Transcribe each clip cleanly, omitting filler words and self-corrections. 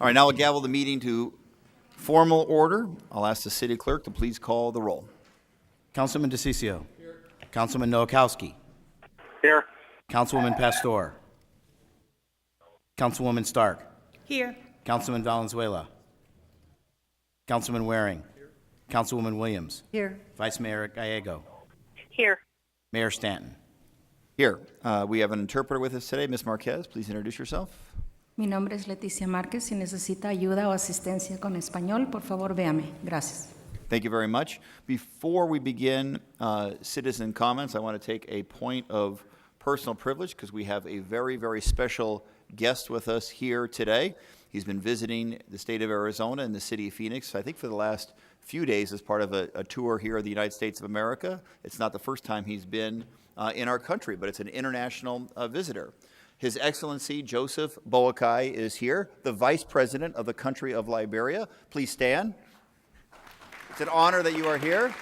All right, now we'll gavel the meeting to formal order. I'll ask the city clerk to please call the roll. Councilman DeCiccio. Here. Councilman Nowakowski. Here. Councilwoman Pastor. Councilwoman Stark. Here. Councilman Valenzuela. Councilman Waring. Here. Councilwoman Williams. Here. Vice Mayor Gallego. Here. Mayor Stanton. Here, we have an interpreter with us today. Ms. Marquez, please introduce yourself. Mi nombre es Leticia Márquez. Si necesita ayuda o asistencia con español, por favor, véame. Gracias. Thank you very much. Before we begin citizen comments, I want to take a point of personal privilege because we have a very, very special guest with us here today. He's been visiting the state of Arizona and the city of Phoenix, I think, for the last few days as part of a tour here of the United States of America. It's not the first time he's been in our country, but it's an international visitor. His Excellency Joseph Boakai is here, the Vice President of the country of Liberia. Please stand. It's an honor that you are here.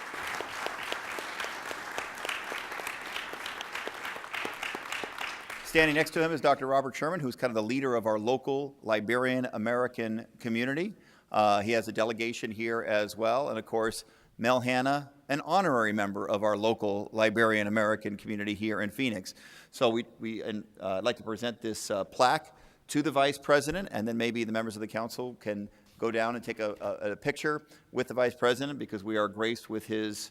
Standing next to him is Dr. Robert Sherman, who's kind of the leader of our local Liberian American community. He has a delegation here as well. And of course, Mel Hanna, an honorary member of our local Liberian American community here in Phoenix. So I'd like to present this plaque to the Vice President, and then maybe the members of the council can go down and take a picture with the Vice President because we are graced with his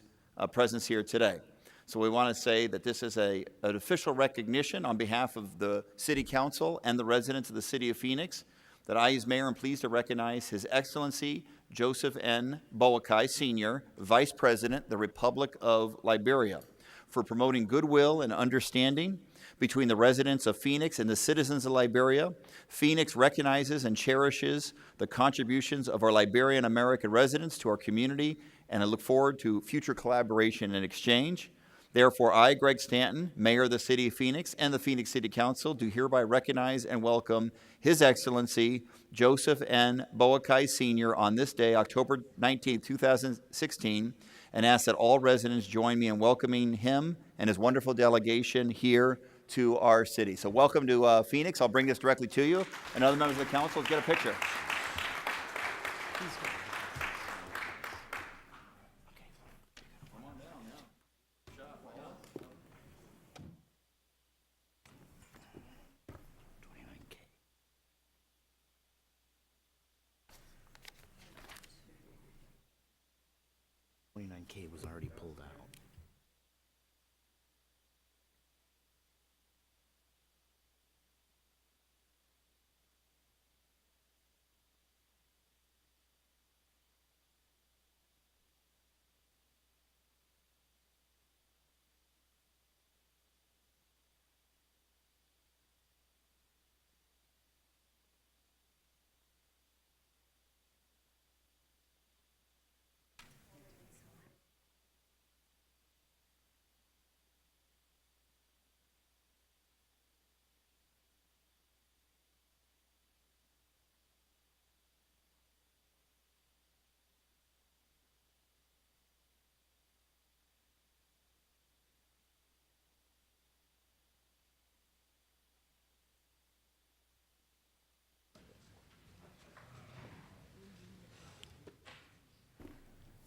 presence here today. So we want to say that this is an official recognition on behalf of the City Council and the residents of the City of Phoenix that I, as mayor, am pleased to recognize His Excellency Joseph N. Boakai, Sr., Vice President, the Republic of Liberia, for promoting goodwill and understanding between the residents of Phoenix and the citizens of Liberia. Phoenix recognizes and cherishes the contributions of our Liberian American residents to our community, and I look forward to future collaboration and exchange. Therefore, I, Greg Stanton, Mayor of the City of Phoenix and the Phoenix City Council, do hereby recognize and welcome His Excellency Joseph N. Boakai, Sr. on this day, October 19, 2016, and ask that all residents join me in welcoming him and his wonderful delegation here to our city. So welcome to Phoenix. I'll bring this directly to you. And other members of the council, let's get a picture. $29K was already pulled out.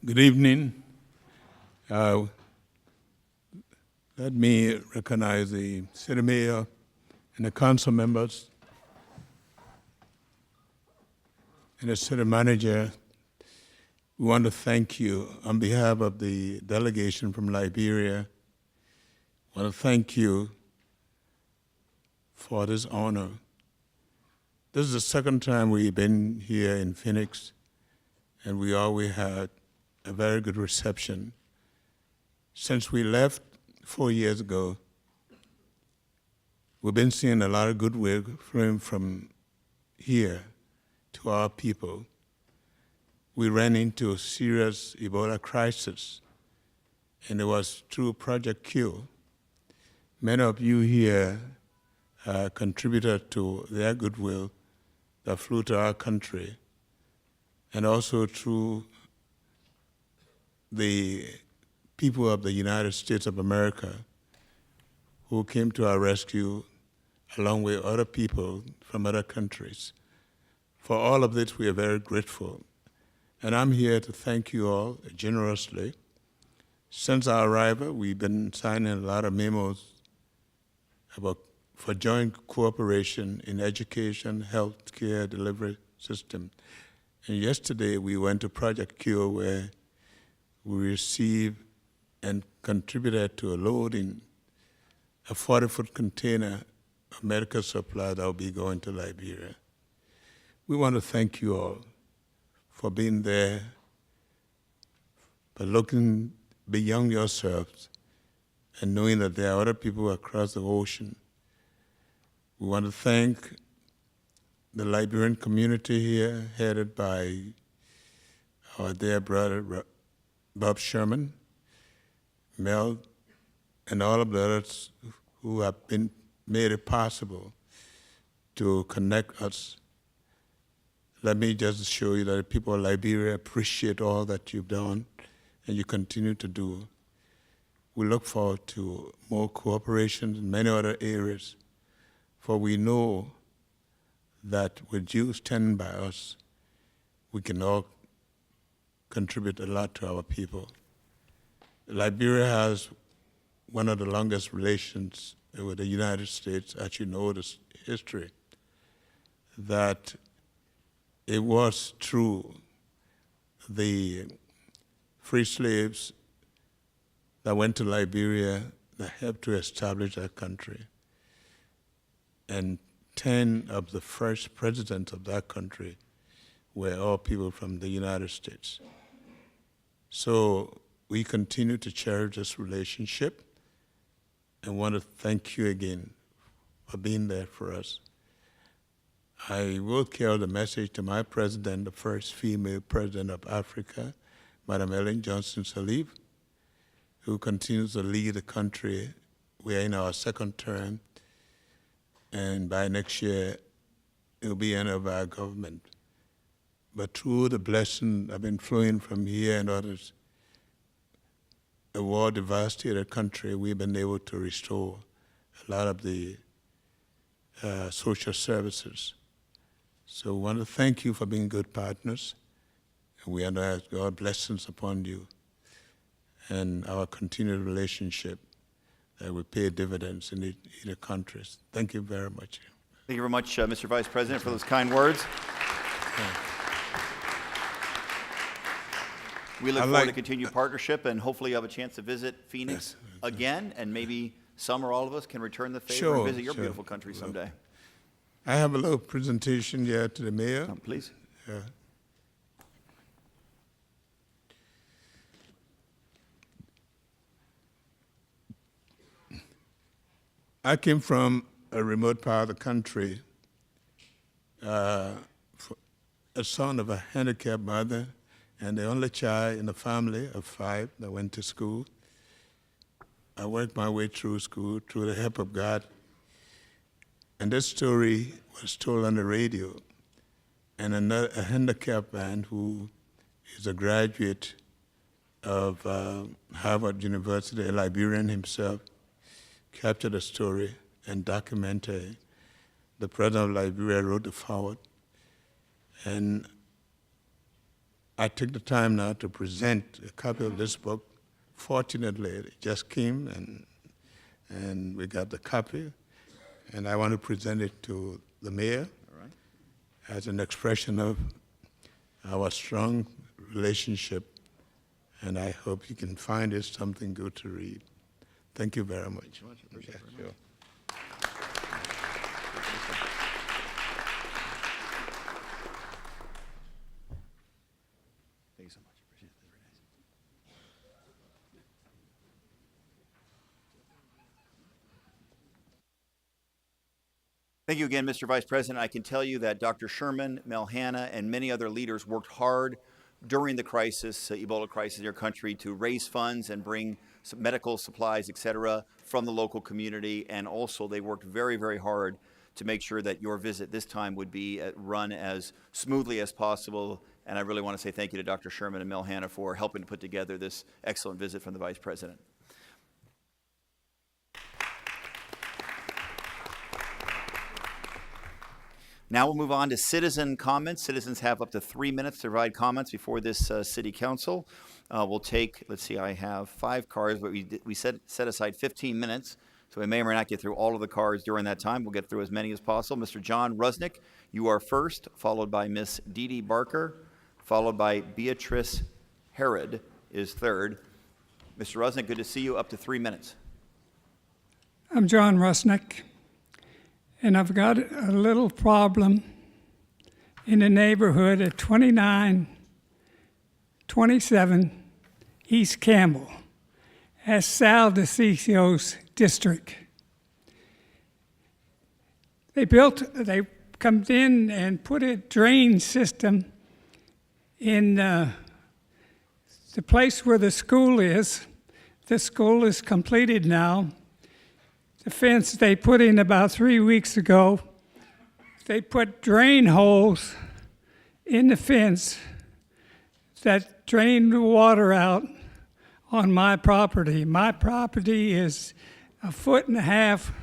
Good evening. Let me recognize the city mayor and the council members and the city manager. We want to thank you on behalf of the delegation from Liberia. I want to thank you for this honor. This is the second time we've been here in Phoenix, and we always had a very good reception. Since we left 4 years ago, we've been seeing a lot of goodwill from here to our people. We ran into a serious Ebola crisis, and it was through Project Q. Many of you here contributed to their goodwill that flew to our country, and also through the people of the United States of America who came to our rescue along with other people from other countries. For all of this, we are very grateful. And I'm here to thank you all generously. Since our arrival, we've been signing a lot of memos for joint cooperation in education, healthcare delivery system. And yesterday, we went to Project Cure, where we received and contributed to a loading a 40-foot container of medical supply that will be going to Liberia. We want to thank you all for being there, for looking beyond yourselves and knowing that there are other people across the ocean. We want to thank the Liberian community here, headed by our dear brother Bob Sherman, Mel, and all of the others who have made it possible to connect us. Let me just show you that the people of Liberia appreciate all that you've done and you continue to do. We look forward to more cooperation in many other areas, for we know that with you standing by us, we can all contribute a lot to our people. Liberia has one of the longest relations with the United States, as you know this history, that it was through the free slaves that went to Liberia that helped to establish that country. And 10 of the first presidents of that country were all people from the United States. So we continue to cherish this relationship and want to thank you again for being there for us. I will carry the message to my president, the first female president of Africa, Madam Ellen Johnson Sirleaf, who continues to lead the country. We are in our second term, and by next year, it will be end of our government. But through the blessing that have been flowing from here and others, a war devastated country, we've been able to restore a lot of the social services. So we want to thank you for being good partners, and we ask God's blessings upon you and our continued relationship that will pay dividends in either countries. Thank you very much. Thank you very much, Mr. Vice President, for those kind words. We look forward to continued partnership, and hopefully you have a chance to visit Phoenix again, and maybe some or all of us can return the favor and visit your beautiful country someday. I have a little presentation here to the mayor. Please. Yeah. I came from a remote part of the country, a son of a handicapped mother and the only child in a family of 5 that went to school. I worked my way through school through the help of God. And this story was told on the radio. And a handicapped man who is a graduate of Harvard University, a Liberian himself, captured the story and documented it. The president of Liberia wrote the foreword. And I took the time now to present a copy of this book. Fortunately, it just came and we got the copy. And I want to present it to the mayor as an expression of our strong relationship. And I hope you can find it something good to read. Thank you very much. Appreciate it very much. Thank you so much. Appreciate it. Very nice. Thank you again, Mr. Vice President. I can tell you that Dr. Sherman, Mel Hanna, and many other leaders worked hard during the crisis, Ebola crisis in your country, to raise funds and bring some medical supplies, et cetera, from the local community. And also they worked very, very hard to make sure that your visit this time would be run as smoothly as possible. And I really want to say thank you to Dr. Sherman and Mel Hanna for helping to put together this excellent visit from the Vice President. Now we'll move on to citizen comments. Citizens have up to 3 minutes to provide comments before this city council. We'll take, let's see, I have 5 cards, but we set aside 15 minutes, so we may or may not get through all of the cards during that time. We'll get through as many as possible. Mr. John Rusnick, you are first, followed by Miss Dee Dee Barker, followed by Beatrice Herod is third. Mr. Rusnick, good to see you. Up to 3 minutes. I'm John Rusnick, and I've got a little problem in the neighborhood at 2927 East Campbell, as Sal DeCicio's district. They come in and put a drain system in the place where the school is. The school is completed now. The fence they put in about 3 weeks ago, they put drain holes in the fence that drain the water out on my property. My property is 1.5 feet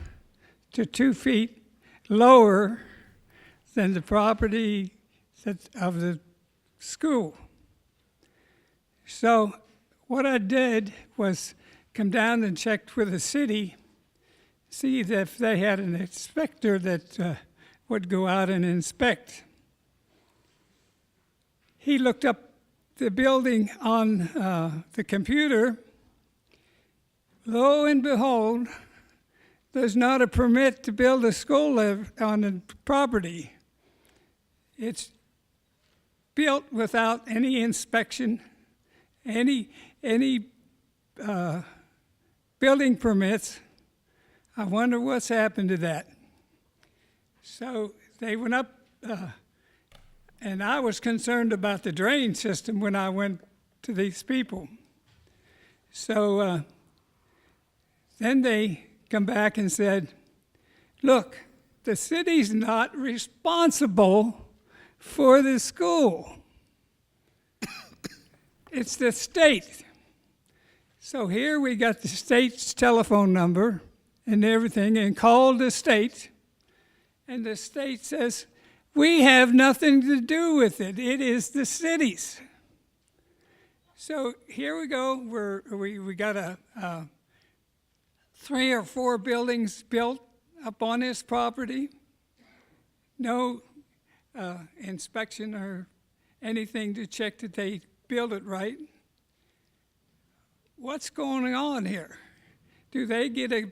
to 2 feet lower than the property of the school. So what I did was come down and checked with the city, see if they had an inspector that would go out and inspect. He looked up the building on the computer. Lo and behold, there's not a permit to build a school on the property. It's built without any inspection, any building permits. I wonder what's happened to that. So they went up, and I was concerned about the drain system when I went to these people. So then they come back and said, look, the city's not responsible for the school. It's the state. So here we got the state's telephone number and everything, and called the state, and the state says, we have nothing to do with it. It is the city's. So here we go. We got 3 or 4 buildings built up on this property. No inspection or anything to check that they build it right. What's going on here? Do they get a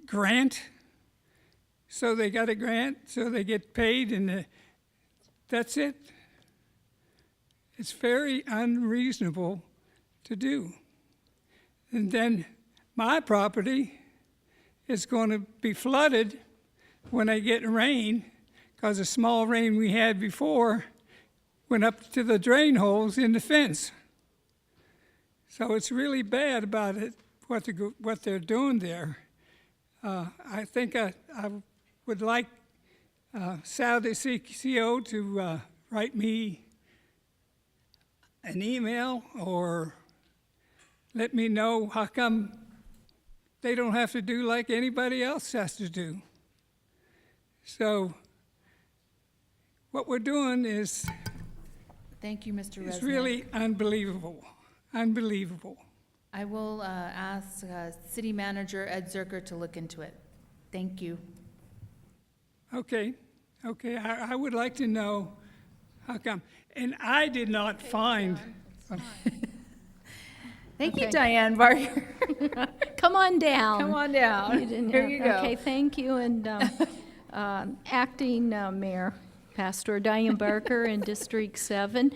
grant? So they got a grant, so they get paid, and that's it? It's very unreasonable to do. And then my property is going to be flooded when I get rain, because the small rain we had before went up to the drain holes in the fence. So it's really bad about it, what they're doing there. I think I would like Sal DeCiccio to write me an email or let me know how come they don't have to do like anybody else has to do. So what we're doing is Thank you, Mr. Resnick. it's really unbelievable. Unbelievable. I will ask City Manager Ed Zerker to look into it. Thank you. Okay, I would like to know how come. And I did not find, Thank you, Diane Barker. Come on down. Come on down. You didn't Here have- you go. Okay, thank you. And Acting Mayor Pastor Diane Barker in District 7.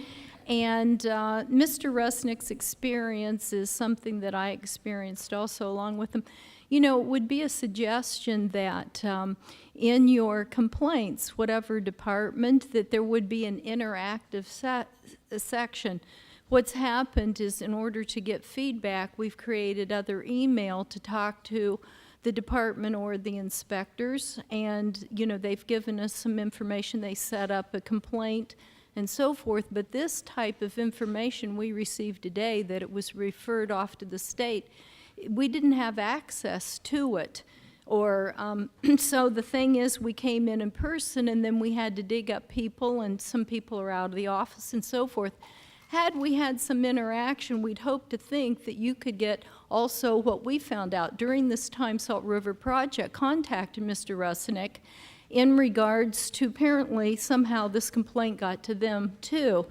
And Mr. Rusnick's experience is something that I experienced also along with him. You know, it would be a suggestion that in your complaints, whatever department, that there would be an interactive section. What's happened is in order to get feedback, we've created other email to talk to the department or the inspectors, and, you know, they've given us some information. They set up a complaint and so forth, but this type of information we received today, that it was referred off to the state, we didn't have access to it. Or, so the thing is, we came in person, and then we had to dig up people, and some people are out of the office and so forth. Had we had some interaction, we'd hope to think that you could get also what we found out. During this time, Salt River Project contacted Mr. Rusnick in regards to apparently somehow this complaint got to them too.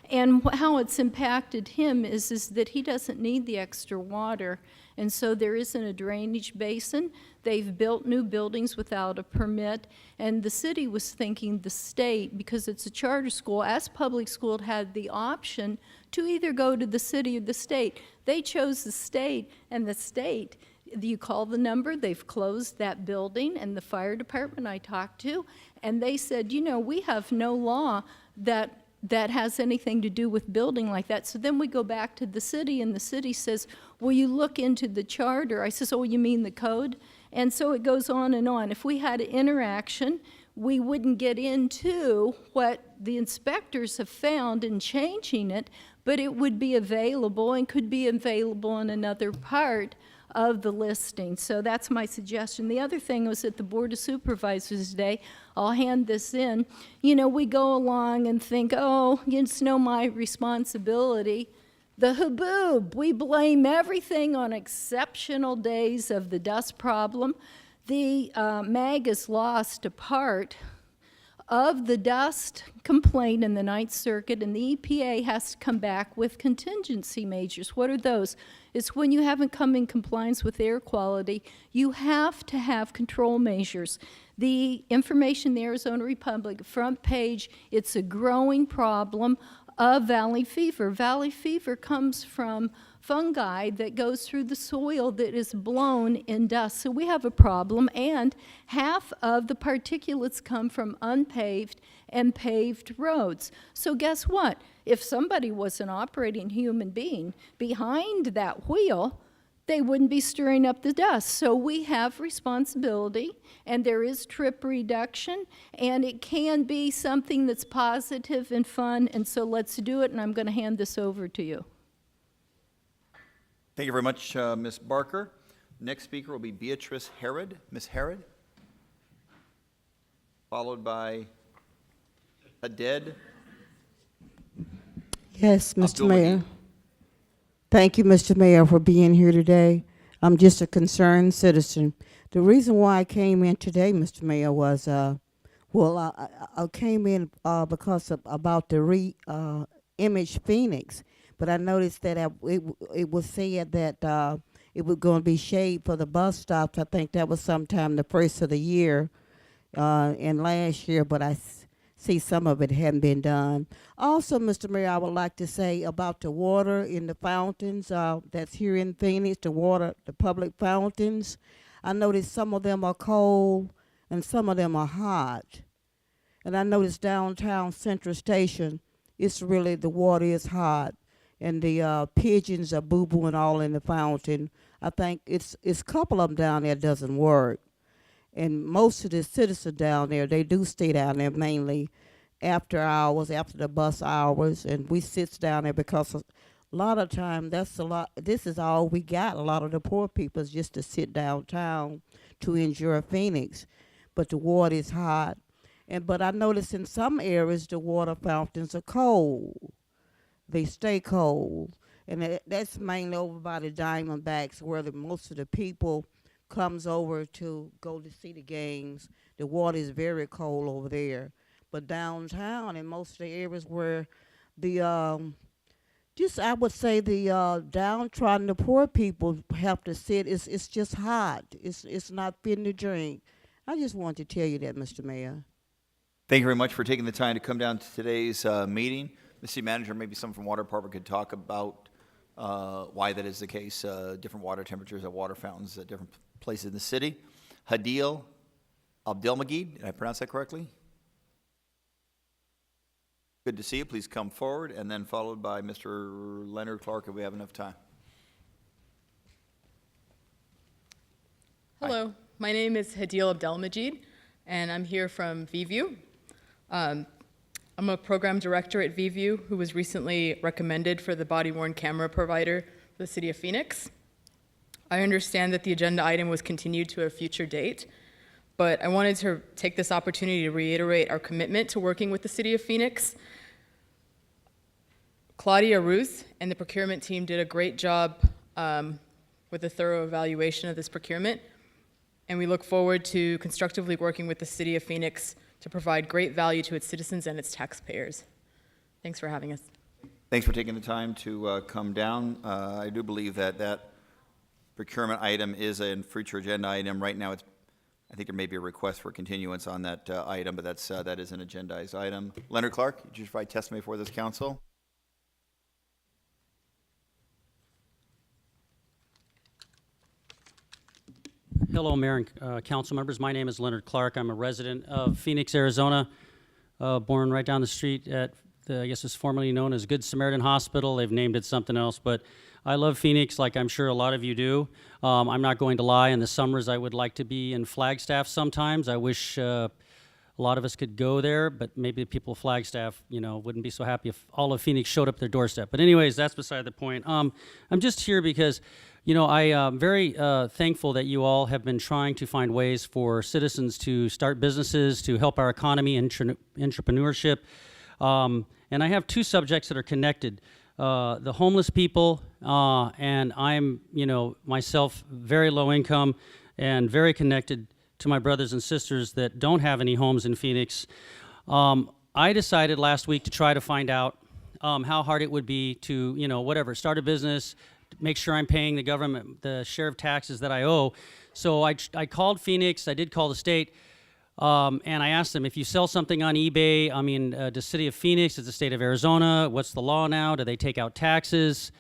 And how it's impacted him is that he doesn't need the extra water. And so there isn't a drainage basin. They've built new buildings without a permit. And the city was thinking the state, because it's a charter school, as public school, had the option to either go to the city or the state. They chose the state, and the state, you call the number, they've closed that building, and the fire department I talked to, and they said, you know, we have no law that has anything to do with building like that. So then we go back to the city, and the city says, will you look into the charter? I says, oh, you mean the code? And so it goes on and on. If we had interaction, we wouldn't get into what the inspectors have found in changing it, but it would be available and could be available in another part of the listing. So that's my suggestion. The other thing was at the Board of Supervisors Day, I'll hand this in, you know, we go along and think, oh, it's no my responsibility. The haboob, we blame everything on exceptional days of the dust problem. The MAG has lost a part of the dust complaint in the Ninth Circuit, and the EPA has to come back with contingency measures. What are those? It's when you haven't come in compliance with air quality, you have to have control measures. The information in the Arizona Republic, front page, it's a growing problem of valley fever. Valley fever comes from fungi that goes through the soil that is blown in dust. So we have a problem, and half of the particulates come from unpaved and paved roads. So guess what? If somebody was an operating human being behind that wheel, they wouldn't be stirring up the dust. So we have responsibility, and there is trip reduction, and it can be something that's positive and fun, and so let's do it, and I'm going to hand this over to you. Thank you very much, Ms. Barker. Next speaker will be Beatrice Herod. Ms. Herod, followed by Haded. Yes, Mr. Abdul Mayor. Majid. Thank you, Mr. Mayor, for being here today. I'm just a concerned citizen. The reason why I came in today, Mr. Mayor, was, I came in because of, about the Image Phoenix, but I noticed that it was said that it was going to be shade for the bus stops. I think that was sometime the first of the year and last year, but I see some of it hadn't been done. Also, Mr. Mayor, I would like to say about the water in the fountains that's here in Phoenix, the public fountains. I noticed some of them are cold and some of them are hot. And I noticed downtown Central Station, it's really, the water is hot. And the pigeons are boo-booing all in the fountain. I think it's a couple of them down there doesn't work. And most of the citizens down there, they do stay down there mainly after hours, after the bus hours, and we sit down there because a lot of time, this is all we got. A lot of the poor people is just to sit downtown to enjoy Phoenix. But the water is hot. But I noticed in some areas the water fountains are cold. They stay cold. And that's mainly over by the Diamondbacks where most of the people comes over to go to see the games. The water is very cold over there. But downtown and most of the areas where the, I would say the downtrodden, the poor people have to sit, it's just hot. It's not fit to drink. I just wanted to tell you that, Mr. Mayor. Thank you very much for taking the time to come down to today's meeting. The city manager, maybe someone from Water Department could talk about why that is the case, different water temperatures at water fountains at different places in the city. Hadil Abdelmajid, did I pronounce that correctly? Good to see you. Please come forward, and then followed by Mr. Leonard Clark if we have enough time. Hello, my name is Hadil Abdelmajid, and I'm here from VView. I'm a program director at VView who was recently recommended for the body-worn camera provider for the city of Phoenix. I understand that the agenda item was continued to a future date, but I wanted to take this opportunity to reiterate our commitment to working with the City of Phoenix. Claudia Ruth and the procurement team did a great job with a thorough evaluation of this procurement, and we look forward to constructively working with the City of Phoenix to provide great value to its citizens and its taxpayers. Thanks for having us. Thanks for taking the time to come down. I do believe that that procurement item is a future agenda item. Right now, I think there may be a request for continuance on that item, but that is an agendized item. Leonard Clark, did you provide testimony for this council? Hello, Mayor and council members. My name is Leonard Clark. I'm a resident of Phoenix, Arizona, born right down the street at, I guess it's formerly known as Good Samaritan Hospital. They've named it something else, but I love Phoenix like I'm sure a lot of you do. I'm not going to lie. In the summers, I would like to be in Flagstaff sometimes. I wish a lot of us could go there, but maybe the people of Flagstaff, wouldn't be so happy if all of Phoenix showed up at their doorstep. But anyways, that's beside the point. I'm just here because I am very thankful that you all have been trying to find ways for citizens to start businesses, to help our economy, entrepreneurship. And I have two subjects that are connected. The homeless people, and I'm, myself very low income and very connected to my brothers and sisters that don't have any homes in Phoenix. I decided last week to try to find out how hard it would be to, start a business, make sure I'm paying the government the share of taxes that I owe. So I called Phoenix, I did call the state, and I asked them, if you sell something on eBay, does City of Phoenix, does the state of Arizona, what's the law now? Do they take out taxes?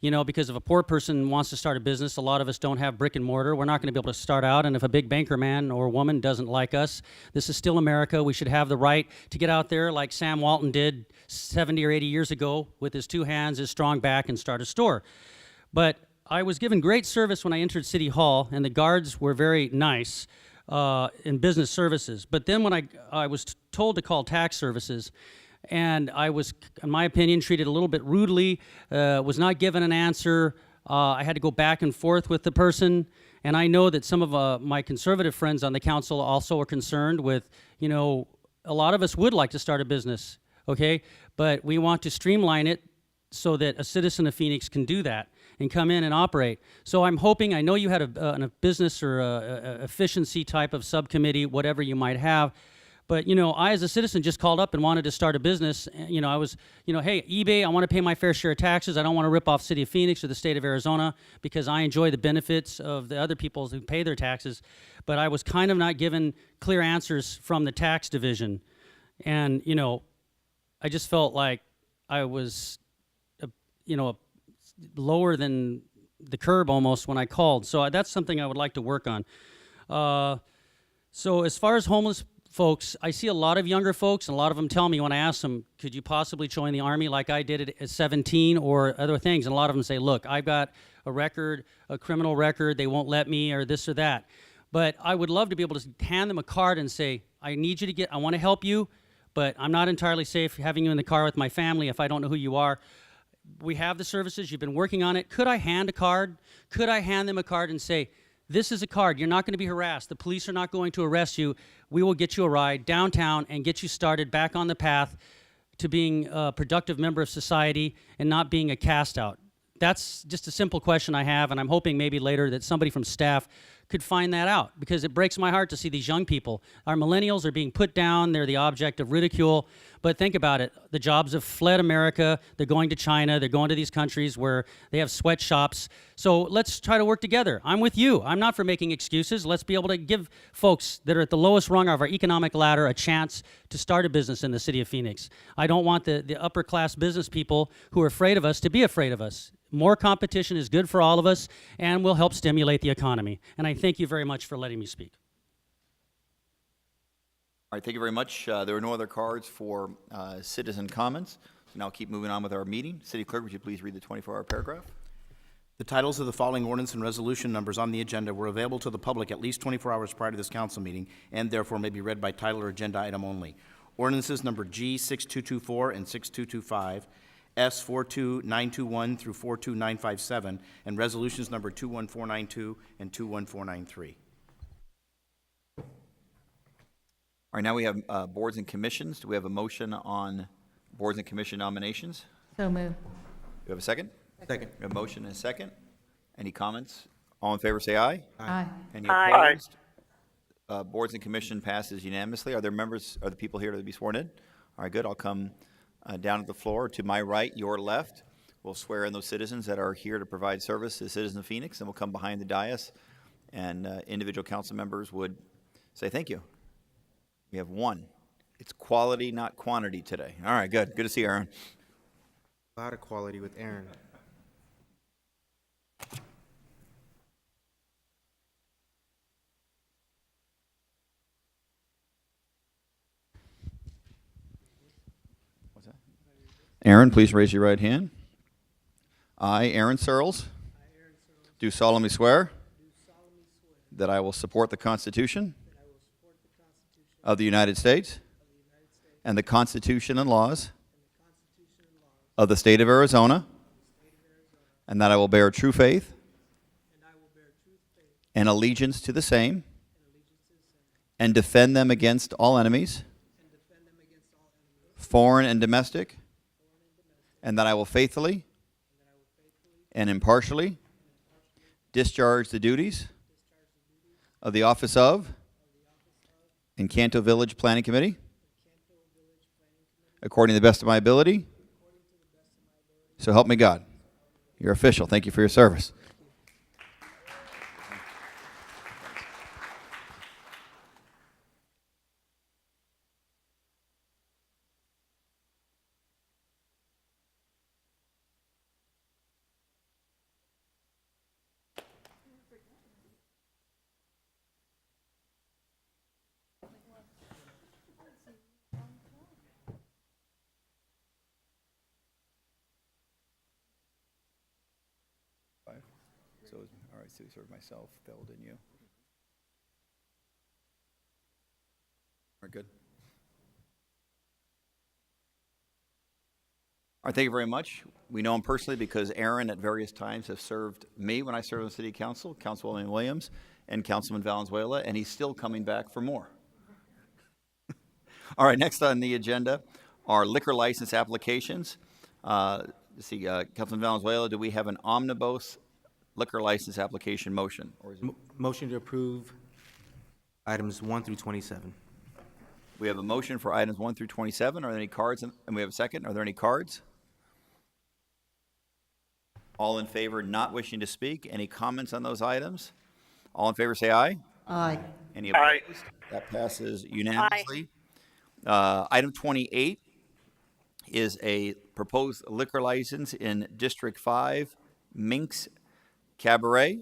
Because if a poor person wants to start a business, a lot of us don't have brick and mortar. We're not going to be able to start out, and if a big banker man or woman doesn't like us, this is still America. We should have the right to get out there like Sam Walton did 70 or 80 years ago with his two hands, his strong back, and start a store. But I was given great service when I entered City Hall, and the guards were very nice in business services. But then when I was told to call tax services, and I was, in my opinion, treated a little bit rudely, was not given an answer. I had to go back and forth with the person, and I know that some of my conservative friends on the council also are concerned with, a lot of us would like to start a business, okay? But we want to streamline it so that a citizen of Phoenix can do that and come in and operate. So I'm hoping, I know you had a business or a efficiency type of subcommittee, whatever you might have, but, I as a citizen just called up and wanted to start a business. I was, hey, eBay, I want to pay my fair share of taxes. I don't want to rip off City of Phoenix or the state of Arizona because I enjoy the benefits of the other people who pay their taxes. But I was kind of not given clear answers from the tax division. And, I just felt like I was, lower than the curb almost when I called. So that's something I would like to work on. So as far as homeless folks, I see a lot of younger folks, and a lot of them tell me when I ask them, could you possibly join the Army like I did at 17 or other things? And a lot of them say, look, I've got a record, a criminal record, they won't let me, or this or that. But I would love to be able to hand them a card and say, I need you to I want to help you, but I'm not entirely safe having you in the car with my family if I don't know who you are. We have the services, you've been working on it. Could I hand a card? Could I hand them a card and say, this is a card, you're not going to be harassed. The police are not going to arrest you. We will get you a ride downtown and get you started back on the path to being a productive member of society and not being a cast out. That's just a simple question I have, and I'm hoping maybe later that somebody from staff could find that out, because it breaks my heart to see these young people. Our millennials are being put down, they're the object of ridicule, but think about it. The jobs have fled America, they're going to China, they're going to these countries where they have sweatshops. So let's try to work together. I'm with you. I'm not for making excuses. Let's be able to give folks that are at the lowest rung of our economic ladder a chance to start a business in the city of Phoenix. I don't want the upper class business people who are afraid of us to be afraid of us. More competition is good for all of us and will help stimulate the economy. And I thank you very much for letting me speak. All right, thank you very much. There are no other cards for citizen comments. So now I'll keep moving on with our meeting. City Clerk, would you please read the 24-hour paragraph? The titles of the following ordinance and resolution numbers on the agenda were available to the public at least 24 hours prior to this council meeting and therefore may be read by title or agenda item only. Ordinances number G 6224 and 6225, S 42921 through 42957, and resolutions number 21492 and 21493. All right, now we have boards and commissions. Do we have a motion on boards and commission nominations? So move. Do we have a second? Second. We have a motion and a second. Any comments? All in favor, say aye. Aye. Any opposed? Boards and commission passes unanimously. Are there the people here to be sworn in? All right, good. I'll come down to the floor. To my right, your left. We'll swear in those citizens that are here to provide service to the citizens of Phoenix, and we'll come behind the dais, and individual council members would say thank you. We have one. It's quality, not quantity today. All right, good. Good to see you, Aaron. A lot of quality with Aaron. Aaron, please raise your right hand. I, Aaron Searles, do solemnly swear that I will support the Constitution of the United States and the Constitution and laws of the state of Arizona, and that I will bear true faith and allegiance to the same and defend them against all enemies, foreign and domestic, and that I will faithfully and impartially discharge the duties of the office of Encanto Village Planning Committee according to the best of my ability. So help me God. You're official. Thank you for your service. So, all right, so sort of myself, Phil, didn't you? We're good. All right, thank you very much. We know him personally because Aaron at various times has served me when I served on the City Council, Councilwoman Williams, and Councilman Valenzuela, and he's still coming back for more. All right, next on the agenda are liquor license applications. Let's see, Councilman Valenzuela, do we have an omnibus liquor license application motion? Or is it... Motion to approve items 1 through 27. We have a motion for items 1 through 27. Are there any cards? And we have a second. Are there any cards? All in favor, not wishing to speak? Any comments on those items? All in favor, say aye. Aye. Any opposed? That passes unanimously. Item 28 is a proposed liquor license in District 5, Minx Cabaret.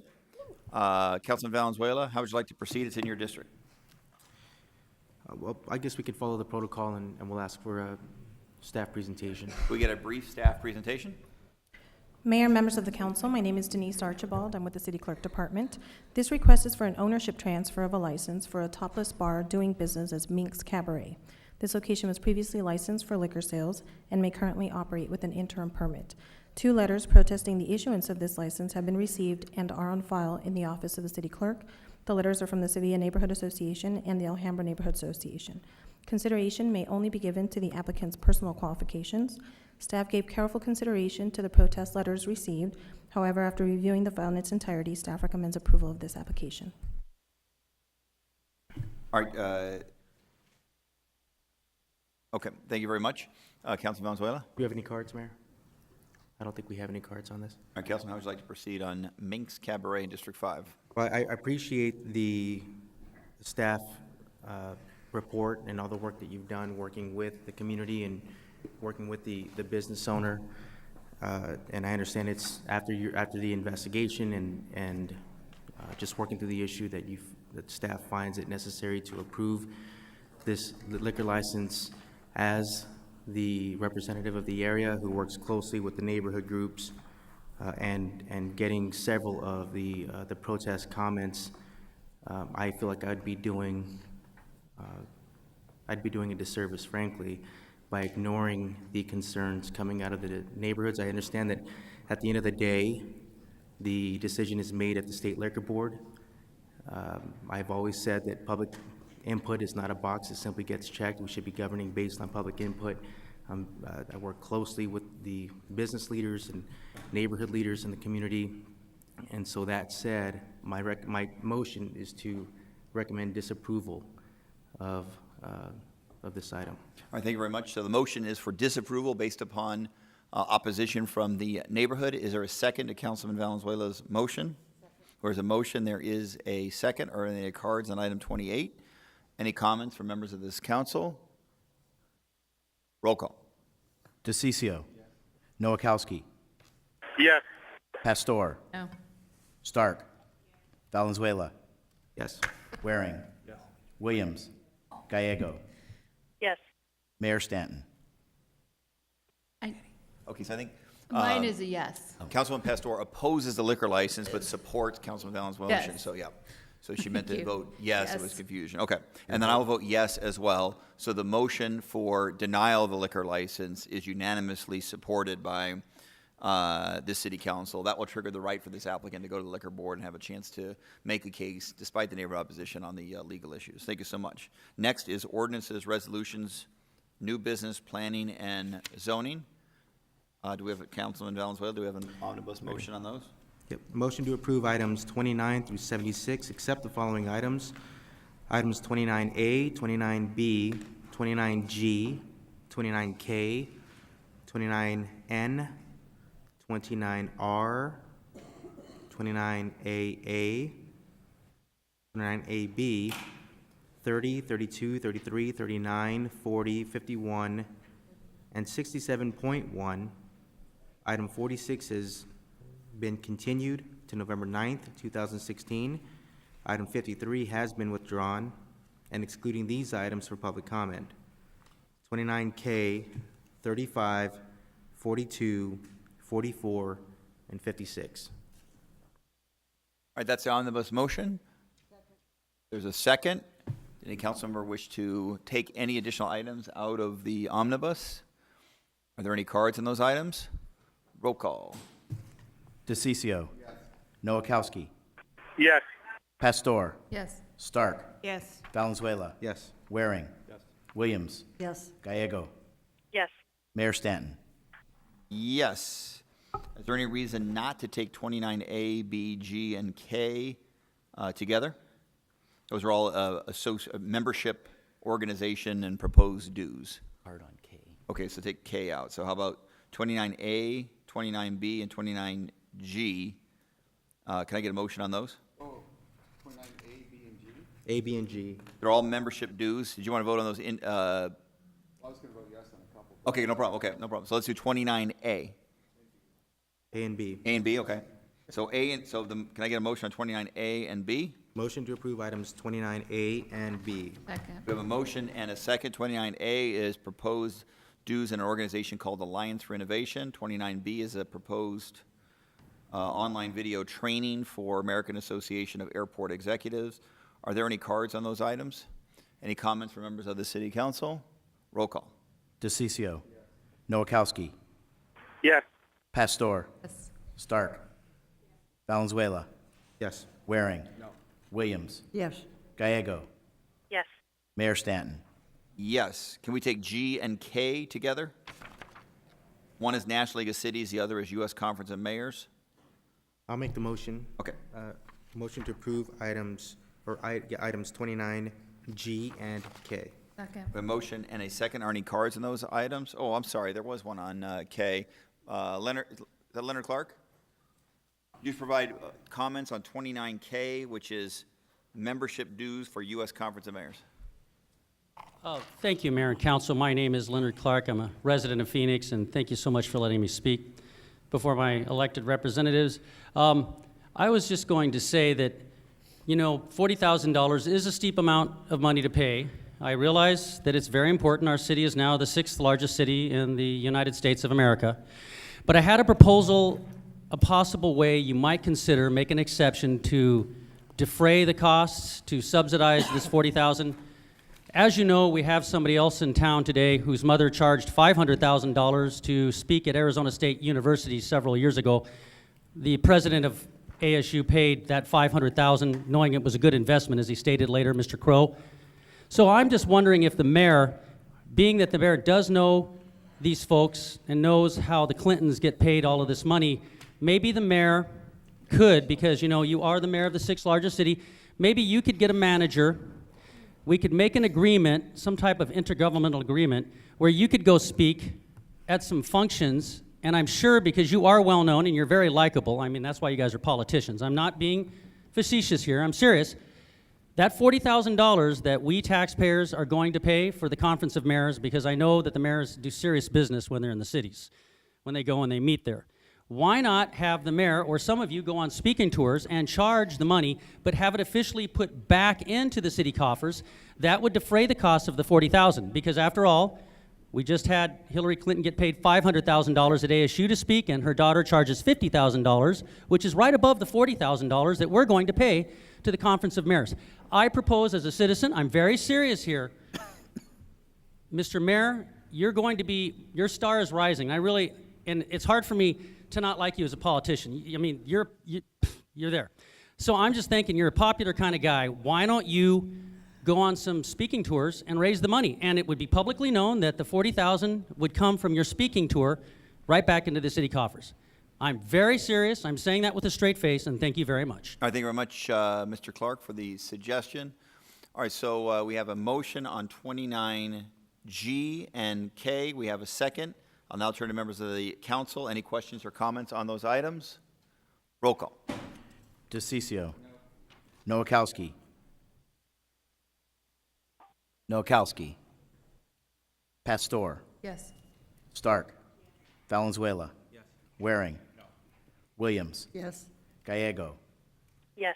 Councilman Valenzuela, how would you like to proceed? It's in your district. Well, I guess we could follow the protocol and we'll ask for a staff presentation. Can we get a brief staff presentation? Mayor and members of the council, my name is Denise Archibald. I'm with the City Clerk Department. This request is for an ownership transfer of a license for a topless bar doing business as Minx Cabaret. This location was previously licensed for liquor sales and may currently operate with an interim permit. 2 letters protesting the issuance of this license have been received and are on file in the office of the City Clerk. The letters are from the Sevilla Neighborhood Association and the Alhambra Neighborhood Association. Consideration may only be given to the applicant's personal qualifications. Staff gave careful consideration to the protest letters received. However, after reviewing the file in its entirety, staff recommends approval of this application. All right. Okay, thank you very much. Councilman Valenzuela? Do you have any cards, Mayor? I don't think we have any cards on this. All right, Councilman, how would you like to proceed on Minx Cabaret in District 5? Well, I appreciate the staff report and all the work that you've done working with the community and working with the business owner. And I understand it's after the investigation and just working through the issue that staff finds it necessary to approve this liquor license as the representative of the area who works closely with the neighborhood groups and getting several of the protest comments. I feel like I'd be doing a disservice, frankly, by ignoring the concerns coming out of the neighborhoods. I understand that at the end of the day, the decision is made at the State Liquor Board. I've always said that public input is not a box that simply gets checked. We should be governing based on public input. I work closely with the business leaders and neighborhood leaders in the community. And so that said, my motion is to recommend disapproval of this item. All right, thank you very much. So the motion is for disapproval based upon opposition from the neighborhood. Is there a second to Councilman Valenzuela's motion? Or is a motion, there is a second, or any cards on item 28? Any comments from members of this council? Roll call. DeCiccio. Noakowski. Yes. Pastor. No. Stark. Valenzuela. Yes. Waring. Williams. Gallego. Yes. Mayor Stanton. Okay, so I think Mine is a yes. Councilman Pastor opposes the liquor license but supports Councilman Valenzuela's motion. Yes. So, yeah. So she meant to Thank you. vote yes, it was Yes. confusion. Okay. And then I will vote yes as well. So the motion for denial of the liquor license is unanimously supported by this city council. That will trigger the right for this applicant to go to the liquor board and have a chance to make a case despite the neighborhood opposition on the legal issues. Thank you so much. Next is ordinances, resolutions, new business, planning, and zoning. Do we have, Councilman Valenzuela, do we have an omnibus motion on those? Yep. Motion to approve items 29 through 76, except the following items. Items 29A, 29B, 29G, 29K, 29N, 29R, 29AA, 29AB, 30, 32, 33, 39, 40, 51, and 67.1. Item 46 has been continued to November 9th, 2016. Item 53 has been withdrawn, and excluding these items for public comment. 29K, 35, 42, 44, and 56. All right, that's the omnibus motion. There's a second. Any council member wish to take any additional items out of the omnibus? Are there any cards in those items? Roll call. DeCiccio. Noakowski. Yes. Pastor. Yes. Stark. Yes. Valenzuela. Yes. Waring. Williams. Yes. Gallego. Yes. Mayor Stanton. Yes. Is there any reason not to take 29A, B, G, and K together? Those are all a membership, organization, and proposed dues. Card on K. Okay, so take K out. So how about 29A, 29B, and 29G? Can I get a motion on those? A, B, and G. They're all membership dues. Did you want to vote on those? I was going to vote yes on a couple. Okay, no problem. Okay, no problem. So let's do 29A. A and B. A and B, okay. So can I get a motion on 29A and B? Motion to approve items 29A and B. Second. We have a motion and a second. 29A is proposed dues in an organization called Alliance for Innovation. 29B is a proposed online video training for American Association of Airport Executives. Are there any cards on those items? Any comments from members of the city council? Roll call. DeCiccio. Noakowski. Yes. Pastor. Yes. Stark. Valenzuela. Yes. Waring. Williams. Yes. Gallego. Yes. Mayor Stanton. Yes. Can we take G and K together? One is National League of Cities, the other is U.S. Conference of Mayors. I'll make the motion. Okay. Motion to approve items 29G and K. Second. A motion and a second. Are any cards in those items? Oh, I'm sorry. There was one on K. Leonard, is that Leonard Clark? You provide comments on 29K, which is membership dues for U.S. Conference of Mayors. Thank you, Mayor and Council. My name is Leonard Clark. I'm a resident of Phoenix, and thank you so much for letting me speak before my elected representatives. I was just going to say that, $40,000 is a steep amount of money to pay. I realize that it's very important. Our city is now the 6th largest city in the United States of America. But I had a proposal, a possible way you might consider make an exception to defray the costs, to subsidize this $40,000. As you know, we have somebody else in town today whose mother charged $500,000 to speak at Arizona State University several years ago. The president of ASU paid that $500,000, knowing it was a good investment, as he stated later, Mr. Crow. So I'm just wondering if the mayor, being that the mayor does know these folks and knows how the Clintons get paid all of this money, maybe the mayor could, because you know you are the mayor of the 6th largest city, maybe you could get a manager. We could make an agreement, some type of intergovernmental agreement, where you could go speak at some functions, and I'm sure because you are well known and you're very likable, I mean, that's why you guys are politicians. I'm not being facetious here, I'm serious. That $40,000 that we taxpayers are going to pay for the Conference of Mayors, because I know that the mayors do serious business when they're in the cities, when they go and they meet there. Why not have the mayor or some of you go on speaking tours and charge the money, but have it officially put back into the city coffers? That would defray the cost of the $40,000, because after all, we just had Hillary Clinton get paid $500,000 at ASU to speak, and her daughter charges $50,000, which is right above the $40,000 that we're going to pay to the Conference of Mayors. I propose as a citizen, I'm very serious here, Mr. Mayor, you're going to be, your star is rising. And it's hard for me to not like you as a politician. I mean, you're there. So I'm just thinking you're a popular kind of guy. Why don't you go on some speaking tours and raise the money? And it would be publicly known that the $40,000 would come from your speaking tour right back into the city coffers. I'm very serious. I'm saying that with a straight face, and thank you very much. All right, thank you very much, Mr. Clark, for the suggestion. All right, so we have a motion on 29G and K. We have a second. I'll now turn to members of the council. Any questions or comments on those items? Roll call. DeCiccio. Nowakowski. Nowakowski. Pastor. Yes. Stark. Valenzuela. Yes. Waring. No. Williams. Yes. Gallego. Yes.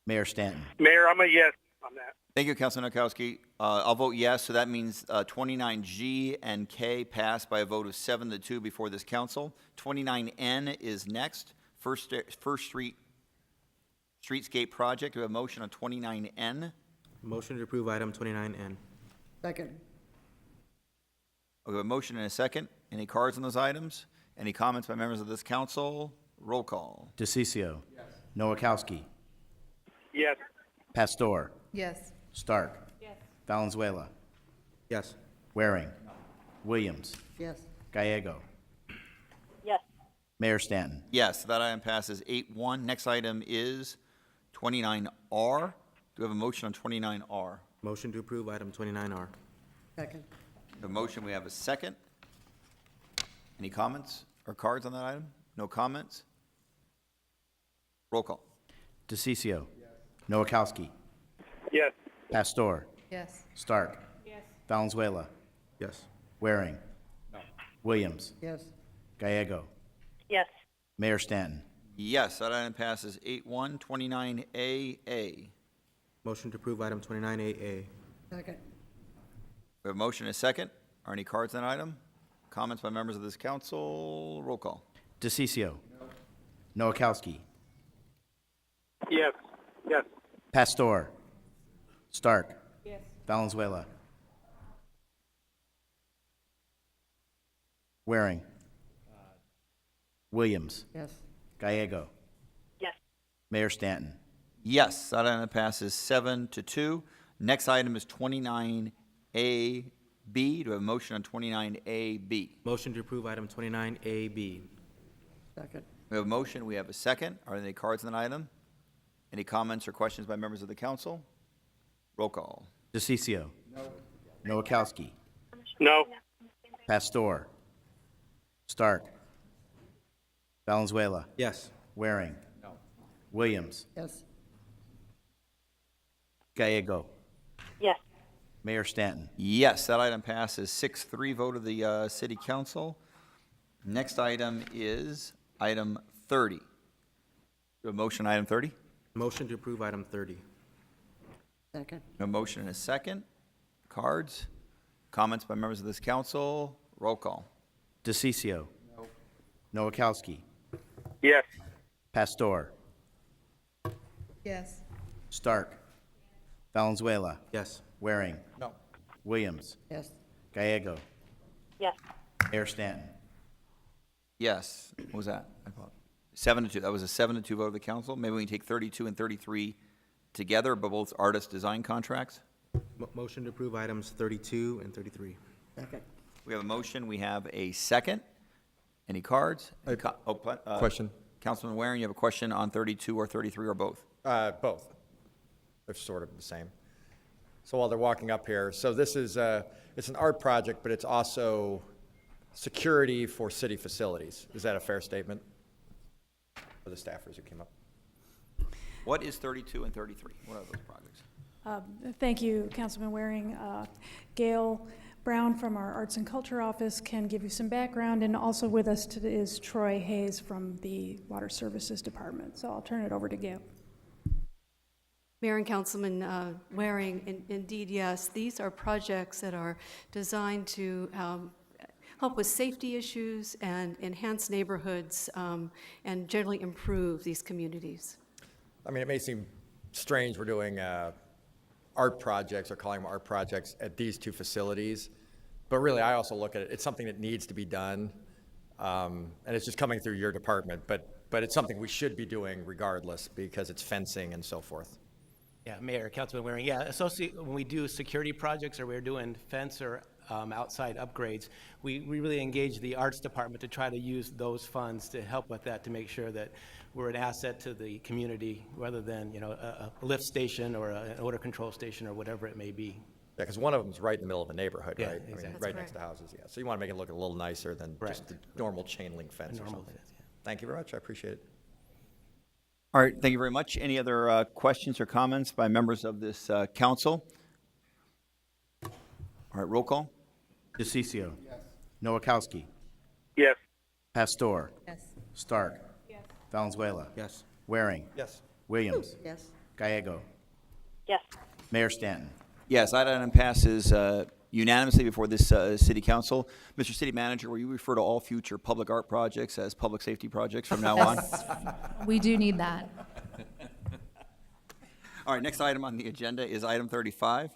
Mayor Stanton. Mayor, I'm a yes on that. Thank you, Councilor Nowakowski. I'll vote yes, so that means 29G and K pass by a vote of 7-2 before this council. 29N is next. First Street Streetscape Project. Do we have a motion on 29N? Motion to approve item 29N. Second. We have a motion and a second. Any cards on those items? Any comments by members of this council? Roll call. DeCiccio. Yes. Nowakowski. Yes. Pastor. Yes. Stark. Yes. Valenzuela. Yes. Waring. No. Williams. Yes. Gallego. Yes. Mayor Stanton. Yes, that item passes 8-1. Next item is 29R. Do we have a motion on 29R? Motion to approve item 29R. Second. The motion, we have a second. Any comments or cards on that item? No comments? Roll call. DeCiccio. Yes. Nowakowski. Yes. Pastor. Yes. Stark. Yes. Valenzuela. Yes. Waring. No. Williams. Yes. Gallego. Yes. Mayor Stanton. Yes, that item passes 8-1. 29AA. Motion to approve item 29AA. Second. We have a motion and a second. Are any cards on that item? Comments by members of this council? Roll call. DeCiccio. No. Nowakowski. Yes. Yes. Pastor. Stark. Yes. Valenzuela. Waring. Williams. Yes. Gallego. Yes. Mayor Stanton. Yes, that item passes 7-2. Next item is 29AB. Do we have a motion on 29AB? Motion to approve item 29AB. Second. We have a motion, we have a second. Are there any cards on that item? Any comments or questions by members of the council? Roll call. DeCiccio. No. Nowakowski. No. Pastor. Stark. Valenzuela. Yes. Waring. No. Williams. Yes. Gallego. Yes. Mayor Stanton. Yes, that item passes 6-3 vote of the city council. Next item is item 30. Do we have a motion on item 30? Motion to approve item 30. Second. A motion and a second. Cards? Comments by members of this council? Roll call. DeCiccio. No. Nowakowski. Yes. Pastor. Yes. Stark. Valenzuela. Yes. Waring. No. Williams. Yes. Gallego. Yes. Mayor Stanton. Yes. What was that? I apologize. 7-2. That was a 7-2 vote of the council. Maybe we can take 32 and 33 together, but both artist design contracts. Motion to approve items 32 and 33. Okay. We have a motion. We have a second. Any cards? Question. Councilman Waring, you have a question on 32 or 33 or both? Both. They're sort of the same. So while they're walking up here, so this is, it's an art project, but it's also security for city facilities. Is that a fair statement? For the staffers who came up. What is 32 and 33? What are those projects? Thank you, Councilman Waring. Gail Brown from our Arts and Culture Office can give you some background, and also with us today is Troy Hayes from the Water Services Department. So I'll turn it over to Gail. Mayor and Councilman Waring, indeed, yes, these are projects that are designed to help with safety issues and enhance neighborhoods and generally improve these communities. I mean, it may seem strange we're doing art projects or calling them art projects at these two facilities, but really I also look at it, it's something that needs to be done, and it's just coming through your department, but it's something we should be doing regardless because it's fencing and so forth. Yeah, Mayor, Councilman Waring, yeah, when we do security projects or we're doing fence or outside upgrades, we really engage the arts department to try to use those funds to help with that, to make sure that we're an asset to the community rather than, a lift station or an odor control station or whatever it may be. Yeah, because one of them's right in the middle of a neighborhood, Yeah, right? exactly. I mean, That's right next to houses, yeah. So you want to make it look a little nicer than just the normal chain link fence or something. Thank you very much, I appreciate it. All right, thank you very much. Any other questions or comments by members of this council? All right, roll call. DeCiccio. Yes. Nowakowski. Yes. Pastor. Yes. Stark. Yes. Valenzuela. Yes. Waring. Yes. Williams. Yes. Gallego. Yes. Mayor Stanton. Yes, item passes unanimously before this city council. Mr. City Manager, will you refer to all future public art projects as public safety projects from now on? We do need that. All right, next item on the agenda is item 35.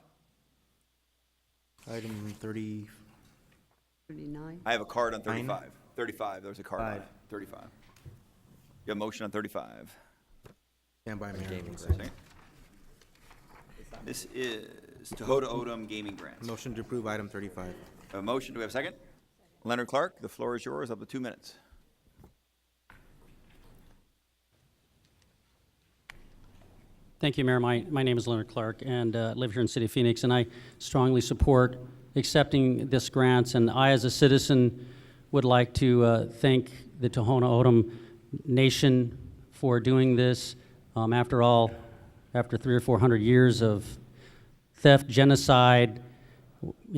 Item 30. 39. I have a card on 35. 35, there's a card on it. 35. You have a motion on 35. Stand by, Mayor. Second. This is Tohoto O'odham Gaming Grants. Motion to approve item 35. A motion, do we have a second? Leonard Clark, the floor is yours, up to 2 minutes. Thank you, Mayor. My name is Leonard Clark, and live here in the city of Phoenix, and I strongly support accepting this grant. And I, as a citizen, would like to thank the Tohono O'odham Nation for doing this. After all, after 300 or 400 years of theft, genocide,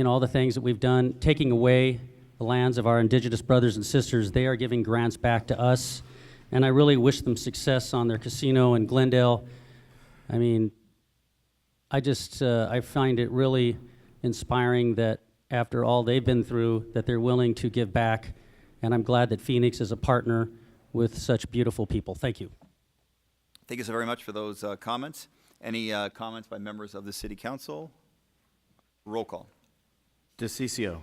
all the things that we've done, taking away the lands of our indigenous brothers and sisters, they are giving grants back to us. And I really wish them success on their casino in Glendale. I mean, I find it really inspiring that after all they've been through, that they're willing to give back. And I'm glad that Phoenix is a partner with such beautiful people. Thank you. Thank you so very much for those comments. Any comments by members of the city council? Roll call. DeCiccio.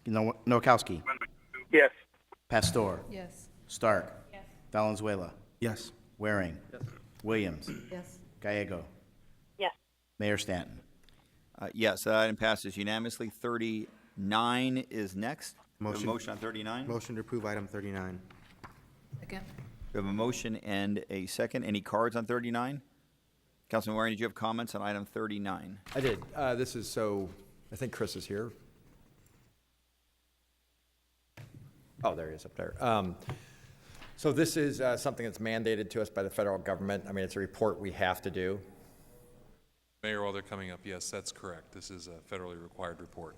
Nowakowski. Yes. Pastor. Yes. Stark. Yes. Valenzuela. Yes. Waring. Yes. Williams. Yes. Gallego. Yes. Mayor Stanton. Yes, that item passes unanimously. 39 is next. We have a motion on 39. Motion to approve item 39. Second. We have a motion and a second. Any cards on 39? Councilman Waring, did you have comments on item 39? I did. This is I think Chris is here. Oh, there he is up there. So this is something that's mandated to us by the federal government. I mean, it's a report we have to do. Mayor, while they're coming up, yes, that's correct. This is a federally required report.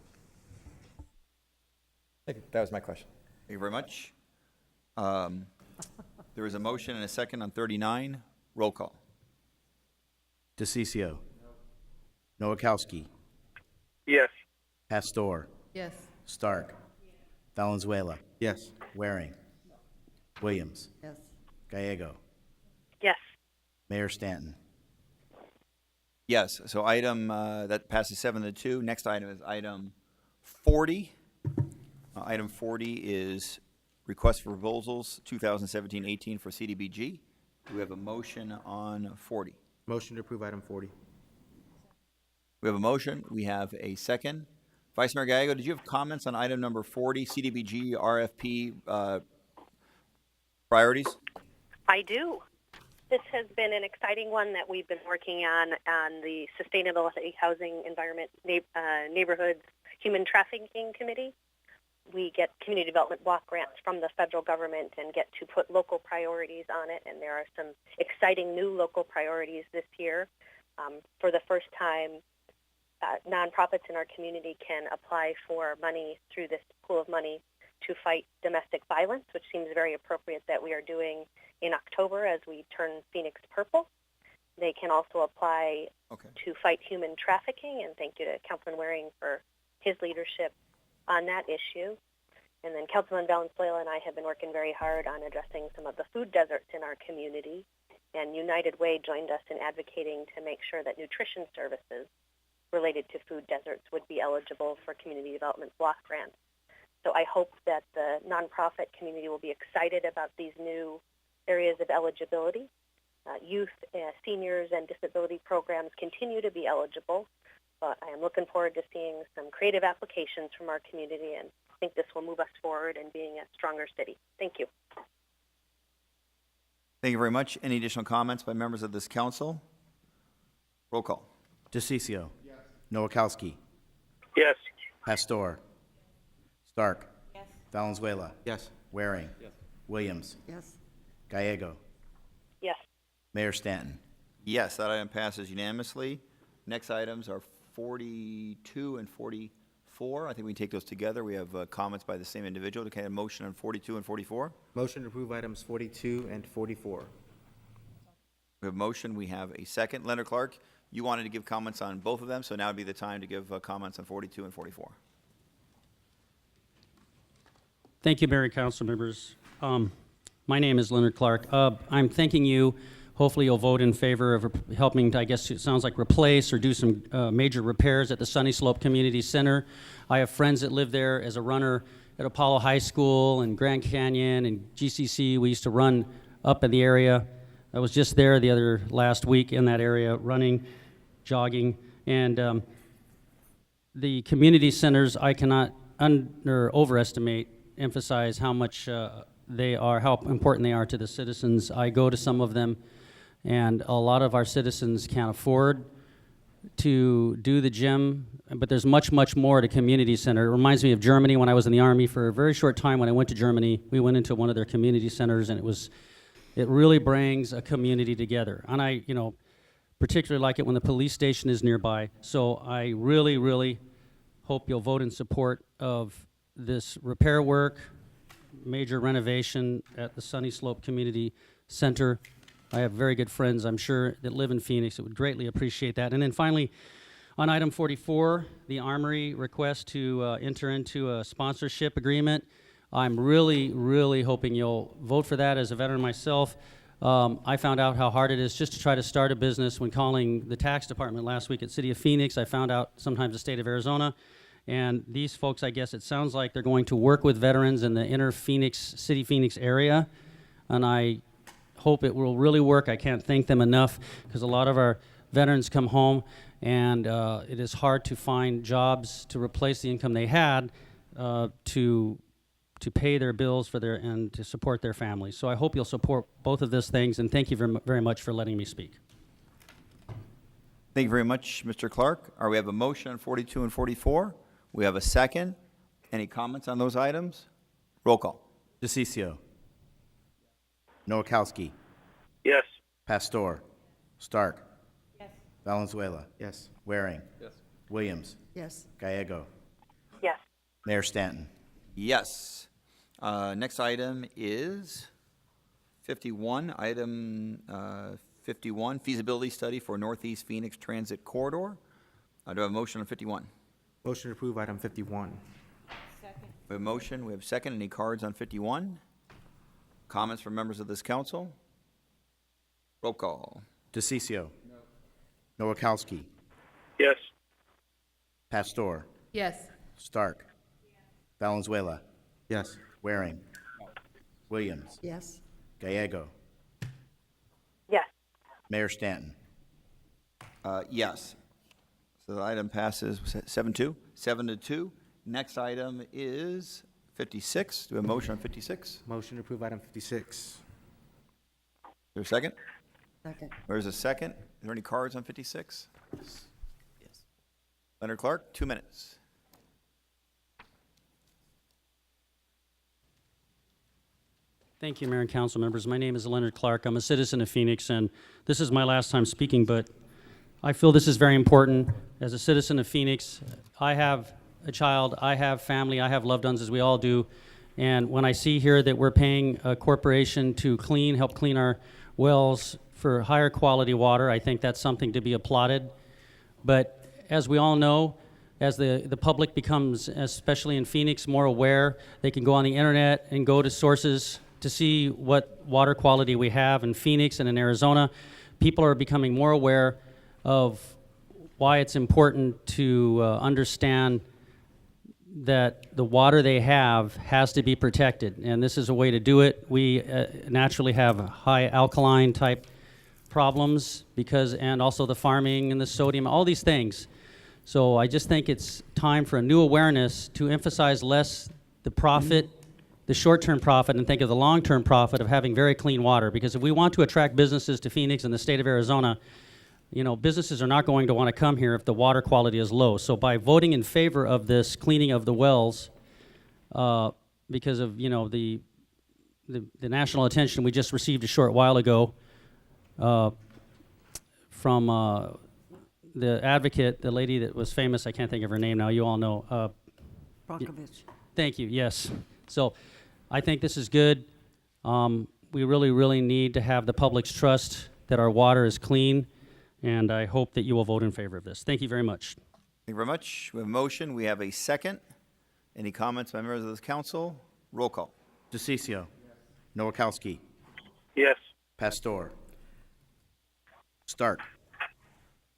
Thank you. That was my question. Thank you very much. There is a motion and a second on 39. Roll call. DeCiccio. Nowakowski. Yes. Pastor. Yes. Stark. Valenzuela. Yes. Waring. Williams. Yes. Gallego. Yes. Mayor Stanton. Yes, so item, that passes 7-2. Next item is item 40. Item 40 is request for proposals 2017-18 for CDBG. Do we have a motion on 40? Motion to approve item 40. We have a motion. We have a second. Vice Mayor Gallego, did you have comments on item number 40, CDBG RFP priorities? I do. This has been an exciting one that we've been working on the Sustainability Housing Environment Neighborhoods Human Trafficking Committee. We get community development block grants from the federal government and get to put local priorities on it, and there are some exciting new local priorities this year. For the first time, nonprofits in our community can apply for money through this pool of money to fight domestic violence, which seems very appropriate that we are doing in October as we turn Phoenix purple. They can also apply to fight human trafficking, and thank you to Councilman Waring for his leadership on that issue. And then Councilman Valenzuela and I have been working very hard on addressing some of the food deserts in our community, and United Way joined us in advocating to make sure that nutrition services related to food deserts would be eligible for community development block grants. So I hope that the nonprofit community will be excited about these new areas of eligibility. Youth, seniors, and disability programs continue to be eligible, but I am looking forward to seeing some creative applications from our community, and I think this will move us forward in being a stronger city. Thank you. Thank you very much. Any additional comments by members of this council? Roll call. DeCiccio. Yes. Nowakowski. Yes. Pastor. Stark. Yes. Valenzuela. Yes. Waring. Yes. Williams. Yes. Gallego. Yes. Mayor Stanton. Yes, that item passes unanimously. Next items are 42 and 44. I think we can take those together. We have comments by the same individual. Can I have a motion on 42 and 44? Motion to approve items 42 and 44. We have a motion. We have a second. Leonard Clark, you wanted to give comments on both of them, so now would be the time to give comments on 42 and 44. Thank you, Mayor and council members. My name is Leonard Clark. I'm thanking you. Hopefully you'll vote in favor of helping to, I guess it sounds like, replace or do some major repairs at the Sunny Slope Community Center. I have friends that live there. As a runner at Apollo High School and Grand Canyon and GCC, we used to run up in the area. I was just there last week in that area running, jogging, and the community centers, I cannot emphasize how much how important they are to the citizens. I go to some of them, and a lot of our citizens can't afford to do the gym, but there's much, much more to community center. It reminds me of Germany when I was in the Army for a very short time. When I went to Germany, we went into one of their community centers, and it really brings a community together. And I, particularly like it when the police station is nearby. So I really, really hope you'll vote in support of this repair work, major renovation at the Sunny Slope Community Center. I have very good friends, I'm sure, that live in Phoenix that would greatly appreciate that. And then finally, on item 44, the Armory request to enter into a sponsorship agreement. I'm really, really hoping you'll vote for that. As a veteran myself, I found out how hard it is just to try to start a business. When calling the tax department last week at City of Phoenix, I found out sometimes the state of Arizona. And these folks, I guess it sounds like they're going to work with veterans in the inner City Phoenix area. And I hope it will really work. I can't thank them enough because a lot of our veterans come home and it is hard to find jobs to replace the income they had to pay their bills and to support their families. So I hope you'll support both of those things, and thank you very, very much for letting me speak. Thank you very much, Mr. Clark. We have a motion on 42 and 44. We have a second. Any comments on those items? Roll call. DeCiccio. Nowakowski. Yes. Pastor. Stark. Yes. Valenzuela. Yes. Waring. Yes. Williams. Yes. Gallego. Yes. Mayor Stanton. Yes. Next item is 51. Item 51, feasibility study for Northeast Phoenix Transit Corridor. Do I have a motion on 51? Motion to approve item 51. Second. We have a motion. We have a second. Any cards on 51? Comments from members of this council? Roll call. DeCiccio. No. Nowakowski. Yes. Pastor. Yes. Stark. Valenzuela. Yes. Waring. Williams. Yes. Gallego. Yes. Mayor Stanton. Yes. So the item passes 7-2. 7-2. Next item is 56. Do we have a motion on 56? Motion to approve item 56. Is there a second? Second. There's a second. Are there any cards on 56? Yes. Leonard Clark, 2 minutes. Thank you, Mayor and Council members. My name is Leonard Clark. I'm a citizen of Phoenix, and this is my last time speaking, but I feel this is very important. As a citizen of Phoenix, I have a child, I have family, I have loved ones, as we all do, and when I see here that we're paying a corporation to help clean our wells for higher quality water, I think that's something to be applauded. But as we all know, as the public becomes, especially in Phoenix, more aware, they can go on the internet and go to sources to see what water quality we have in Phoenix and in Arizona. People are becoming more aware of why it's important to understand that the water they have has to be protected, and this is a way to do it. We naturally have high alkaline type problems and also the farming and the sodium, all these things. So I just think it's time for a new awareness to emphasize less the profit, the short-term profit, and think of the long-term profit of having very clean water. Because if we want to attract businesses to Phoenix and the state of Arizona, businesses are not going to want to come here if the water quality is low. So by voting in favor of this cleaning of the wells, because of the national attention we just received a short while ago from the advocate, the lady that was famous, I can't think of her name now, you all know. Brockovich. Thank you, yes. So I think this is good. We really, really need to have the public's trust that our water is clean, and I hope that you will vote in favor of this. Thank you very much. Thank you very much. We have a motion. We have a second. Any comments by members of this council? Roll call. DeCiccio. Nowakowski. Yes. Pastor. Stark.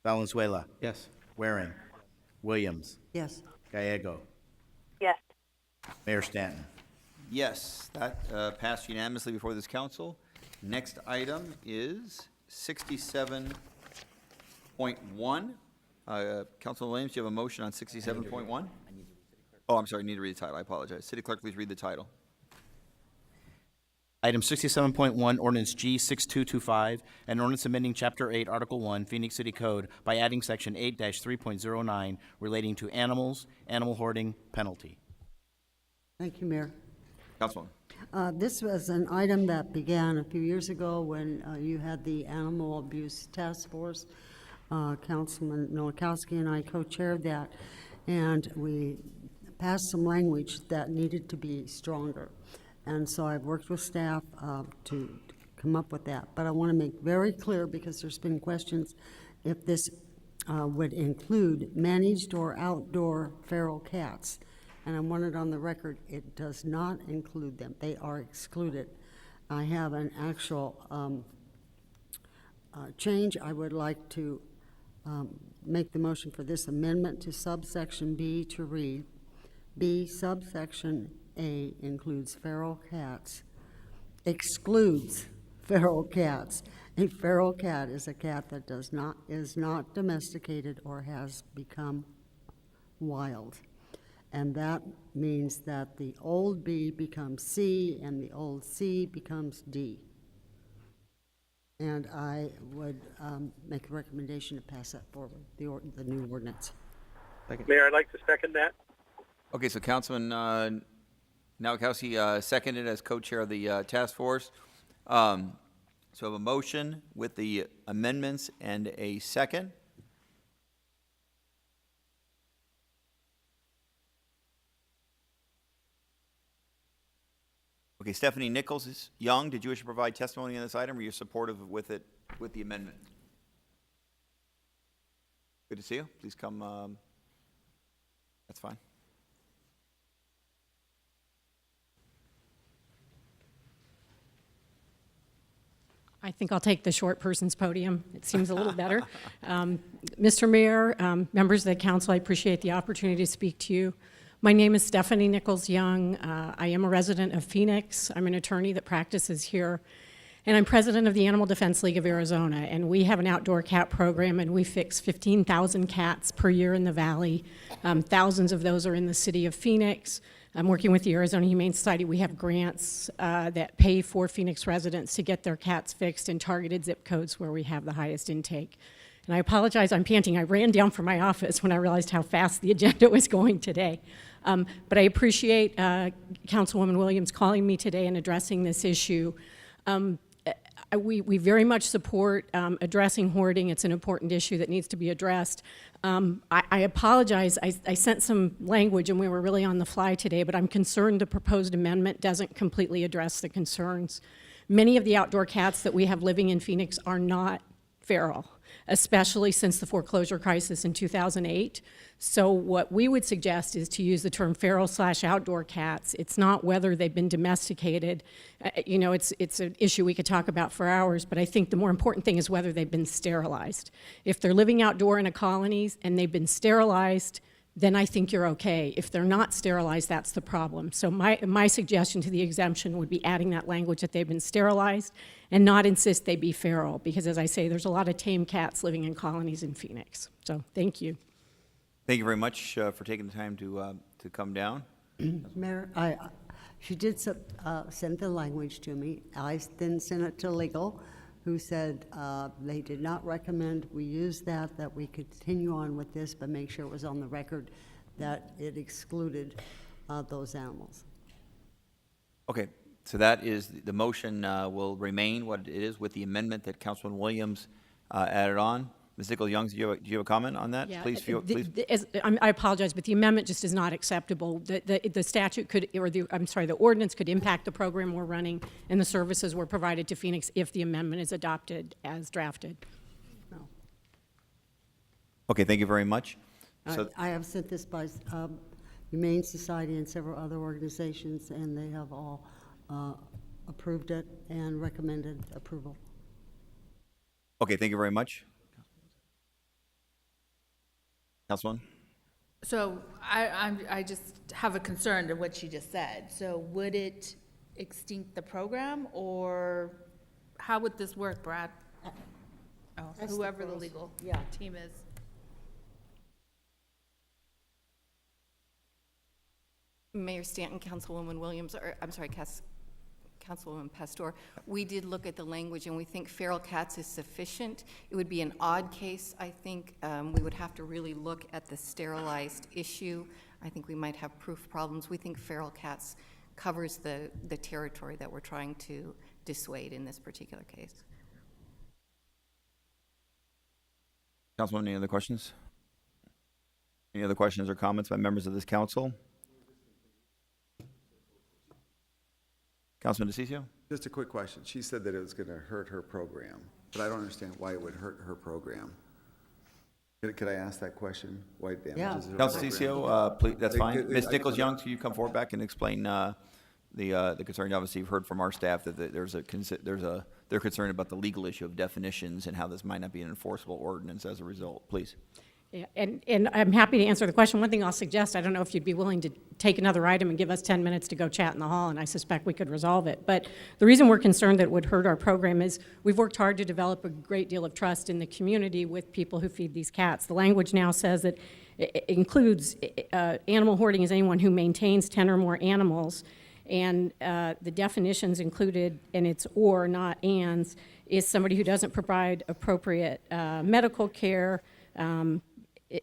Valenzuela. Yes. Waring. Williams. Yes. Gallego. Yes. Mayor Stanton. Yes, that passed unanimously before this council. Next item is 67.1. Councilman Williams, do you have a motion on 67.1? Oh, I'm sorry, I need to read the title. I apologize. City Clerk, please read the title. Item 67.1, Ordinance G6225, an ordinance amending Chapter 8, Article 1, Phoenix City Code by adding Section 8-3.09 relating to animals, animal hoarding, penalty. Thank you, Mayor. Councilwoman. This was an item that began a few years ago when you had the Animal Abuse Task Force. Councilman Nowakowski and I co-chaired that, and we passed some language that needed to be stronger. And so I've worked with staff to come up with that. But I want to make very clear, because there's been questions, if this would include managed or outdoor feral cats. And I want it on the record, it does not include them. They are excluded. I have an actual change. I would like to make the motion for this amendment to subsection B to read, B subsection A includes feral cats, excludes feral cats. A feral cat is a cat that is not domesticated or has become wild. And that means that the old B becomes C and the old C becomes D. And I would make a recommendation to pass that forward, the new ordinance. Mayor, I'd like to second that. Okay, so Councilman Nowakowski seconded as co-chair of the task force. So I have a motion with the amendments and a second. Okay, Stephanie Nichols Young, did you wish to provide testimony on this item, or are you supportive with it, with the amendment? Good to see you. Please come. That's fine. I think I'll take the short person's podium. It seems a little better. Mr. Mayor, members of the council, I appreciate the opportunity to speak to you. My name is Stephanie Nichols-Young. I am a resident of Phoenix. I'm an attorney that practices here. And I'm president of the Animal Defense League of Arizona. And we have an outdoor cat program, and we fix 15,000 cats per year in the valley. Thousands of those are in the city of Phoenix. I'm working with the Arizona Humane Society. We have grants that pay for Phoenix residents to get their cats fixed in targeted zip codes where we have the highest intake. And I apologize, I'm panting. I ran down from my office when I realized how fast the agenda was going today. But I appreciate Councilwoman Williams calling me today and addressing this issue. We very much support addressing hoarding. It's an important issue that needs to be addressed. I apologize, I sent some language and we were really on the fly today, but I'm concerned the proposed amendment doesn't completely address the concerns. Many of the outdoor cats that we have living in Phoenix are not feral, especially since the foreclosure crisis in 2008. So what we would suggest is to use the term feral/outdoor cats. It's not whether they've been domesticated. You know, it's an issue we could talk about for hours, but I think the more important thing is whether they've been sterilized. If they're living outdoor in a colony and they've been sterilized, then I think you're okay. If they're not sterilized, that's the problem. So my suggestion to the exemption would be adding that language that they've been sterilized and not insist they be feral, because as I say, there's a lot of tame cats living in colonies in Phoenix. So thank you. Thank you very much for taking the time to come down. Mayor, she did send the language to me. I then sent it to legal, who said they did not recommend we use that we could continue on with this, but make sure it was on the record that it excluded those animals. Okay, so that is, the motion will remain what it is with the amendment that Councilman Williams added on. Ms. Nichols-Young, do you have a comment on that? Yeah, Please I apologize, but the amendment just is not acceptable. The statute could, or the ordinance could impact the program we're running and the services we're provided to Phoenix if the amendment is adopted as drafted. No. Okay, thank you very much. So I have sent this by Humane Society and several other organizations, and they have all approved it and recommended approval. okay, thank you very much. Councilman? So I just have a concern to what she just said. So would it extinct the program, or how would this work, Brad? Oh, whoever the legal team is. Mayor Stanton, Councilwoman Williams, or I'm sorry, Councilwoman Pastor, we did look at the language and we think feral cats is sufficient. It would be an odd case, I think. We would have to really look at the sterilized issue. I think we might have proof problems. We think feral cats covers the territory that we're trying to dissuade in this particular case. Councilman, any other questions? Any other questions or comments by members of this council? Councilman DeCiccio? Just a quick question. She said that it was going to hurt her program, but I don't understand why it would hurt her program. Could I ask that question? Why it damages her Councilman program? DeCiccio, please, that's fine. Ms. I- Nichols-Young, can you come forward back and explain the concern? Obviously, you've heard from our staff that they're concerned about the legal issue of definitions and how this might not be an enforceable ordinance as a result. Please. Yeah, and I'm happy to answer the question. One thing I'll suggest, I don't know if you'd be willing to take another item and give us 10 minutes to go chat in the hall, and I suspect we could resolve it. But the reason we're concerned that it would hurt our program is we've worked hard to develop a great deal of trust in the community with people who feed these cats. The language now says that it includes animal hoarding as anyone who maintains 10 or more animals, and the definitions included, and it's or, not ands, is somebody who doesn't provide appropriate medical care.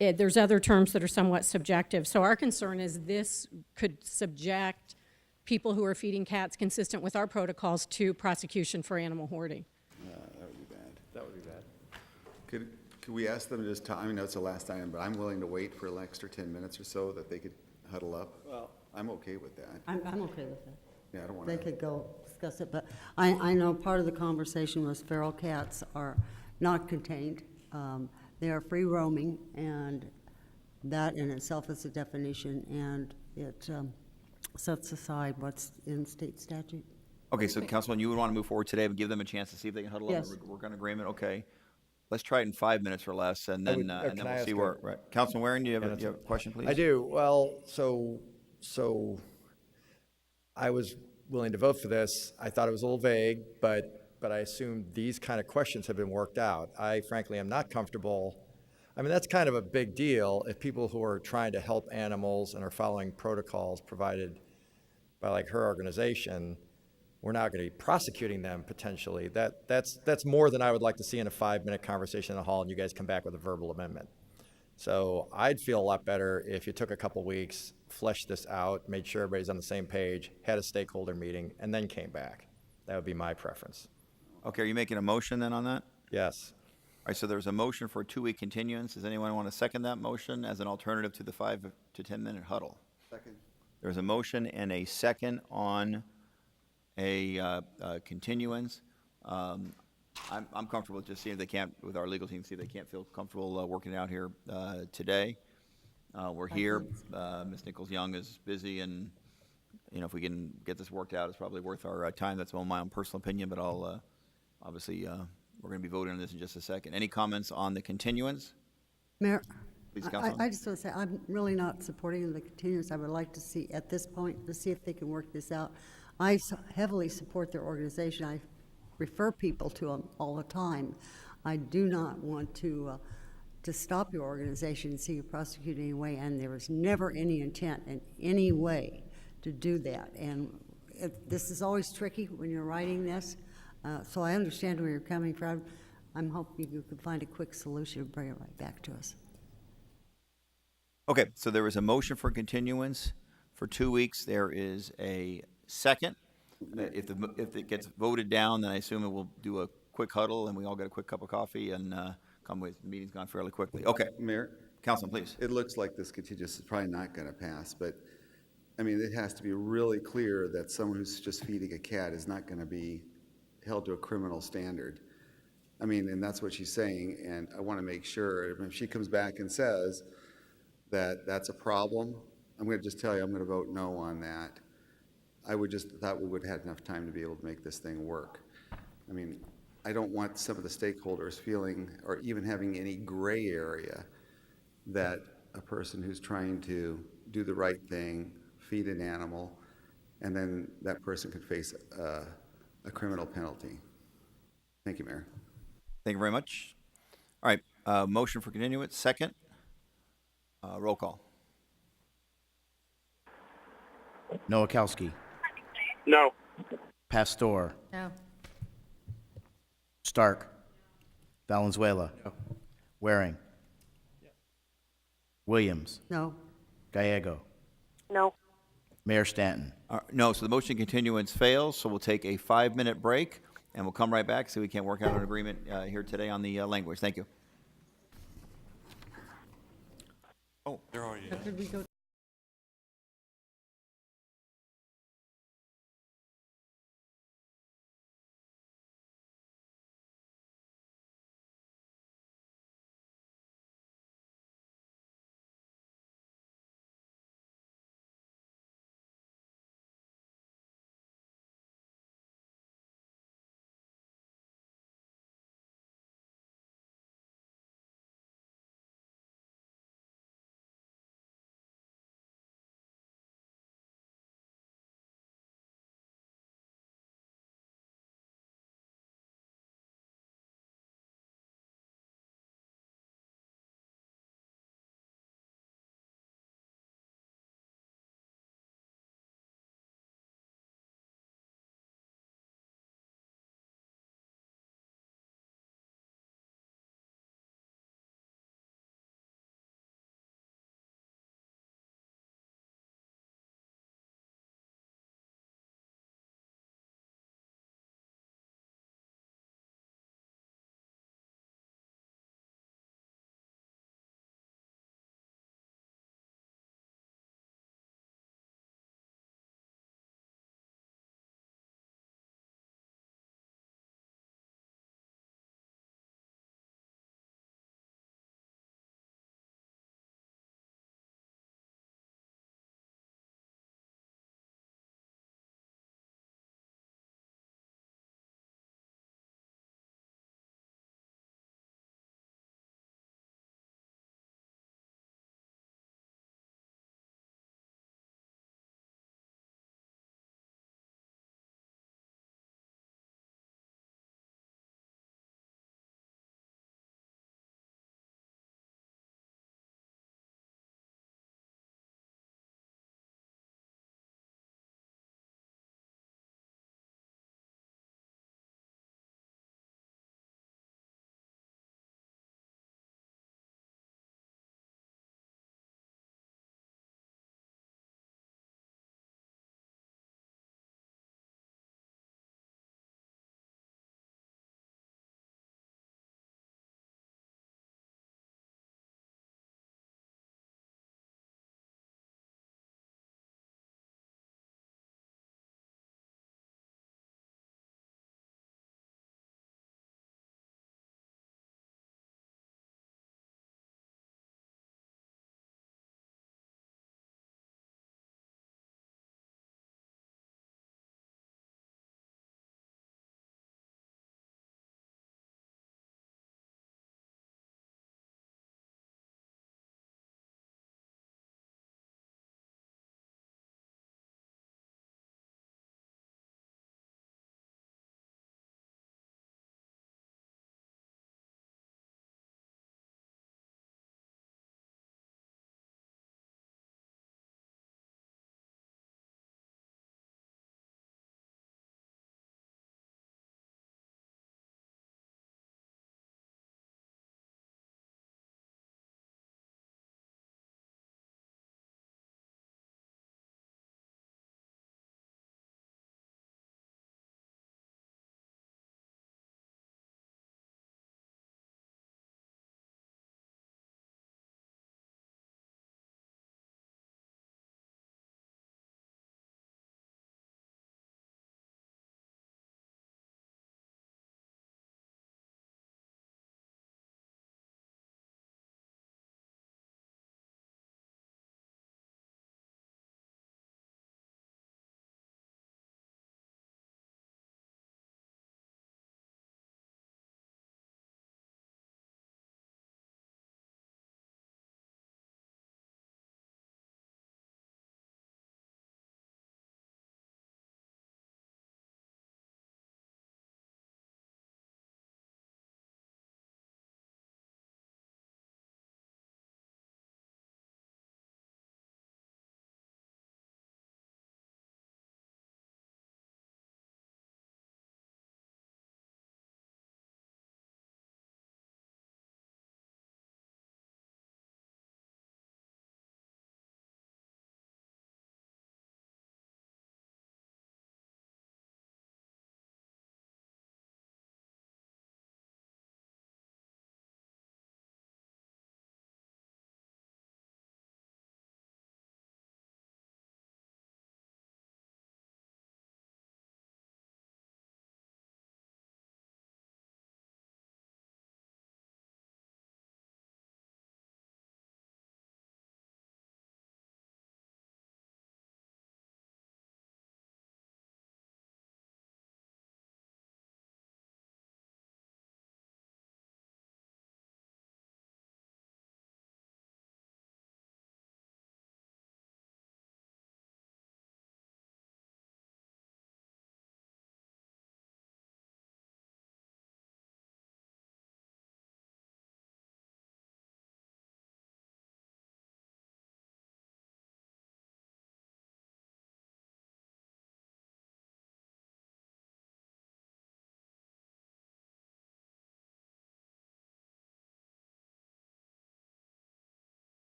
There's other terms that are somewhat subjective. So our concern is this could subject people who are feeding cats consistent with our protocols to prosecution for animal hoarding. That would be bad. That would be bad. Could we ask them to just I know it's the last item, but I'm willing to wait for an extra 10 minutes or so that they could huddle up. Well, I'm okay with that. I'm okay with that. Yeah, I don't want They to. could go discuss it, but I know part of the conversation was feral cats are not contained. They are free roaming, and that in itself is a definition, and it sets aside what's in state statute. Okay, so Councilman, you would want to move forward today and give them a chance to see if they can huddle up Yes. and work on agreement? Okay. Let's try it in 5 minutes or less, and I then, would- and then can I we'll see ask where, a- right. Councilman Waring, do you Yeah, have that's a question, please? I do. Well, so I was willing to vote for this. I thought it was a little vague, but I assume these kind of questions have been worked out. I frankly am not comfortable. I mean, that's kind of a big deal if people who are trying to help animals and are following protocols provided by like her organization, we're now going to be prosecuting them potentially. That's more than I would like to see in a 5-minute conversation in the hall and you guys come back with a verbal amendment. So I'd feel a lot better if you took a couple weeks, fleshed this out, made sure everybody's on the same page, had a stakeholder meeting, and then came back. That would be my preference. Okay, are you making a motion then on that? Yes. All right, so there's a motion for a 2-week continuance. Does anyone want to second that motion as an alternative to the 5 to 10-minute huddle? Second. There's a motion and a second on a continuance. I'm comfortable with just seeing if they can't, with our legal team, see if they can't feel comfortable working it out here today. We're here. Ms. Nichols-Young is busy, and, you know, if we can get this worked out, it's probably worth our time. That's my own personal opinion, but I'll, obviously, we're going to be voting on this in just a second. Any comments on the continuance? Mayor, Please, I Councilman. just want to say, I'm really not supporting the continuance. I would like to see, at this point, to see if they can work this out. I heavily support their organization. I refer people to them all the time. I do not want to stop your organization and see you prosecuted anyway, and there was never any intent in any way to do that. And this is always tricky when you're writing this, so I understand where you're coming from. I'm hoping you can find a quick solution and bring it right back to us. Okay, so there is a motion for continuance for 2 weeks. There is a second. If it gets voted down, then I assume it will do a quick huddle and we all get a quick cup of coffee and come with, the meeting's gone fairly quickly. Okay, Mayor? Councilman, please. It looks like this continuance is probably not going to pass, but, I mean, it has to be really clear that someone who's just feeding a cat is not going to be held to a criminal standard. I mean, and that's what she's saying, and I want to make sure, if she comes back and says that that's a problem, I'm going to just tell you, I'm going to vote no on that. I would just thought we would have had enough time to be able to make this thing work. I mean, I don't want some of the stakeholders feeling, or even having any gray area, that a person who's trying to do the right thing, feed an animal, and then that person could face a criminal penalty. Thank you, Mayor. Thank you very much. All right, motion for continuance, second. Roll call. Nowakowski. No. Pastor. No. Stark. Valenzuela. Waring. Williams. No. Gallego. No. Mayor Stanton. No, so the motion continuance fails, so we'll take a 5-minute break, and we'll come right back, so we can't work out an agreement here today on the language. Thank you. Oh, there are you. Could we go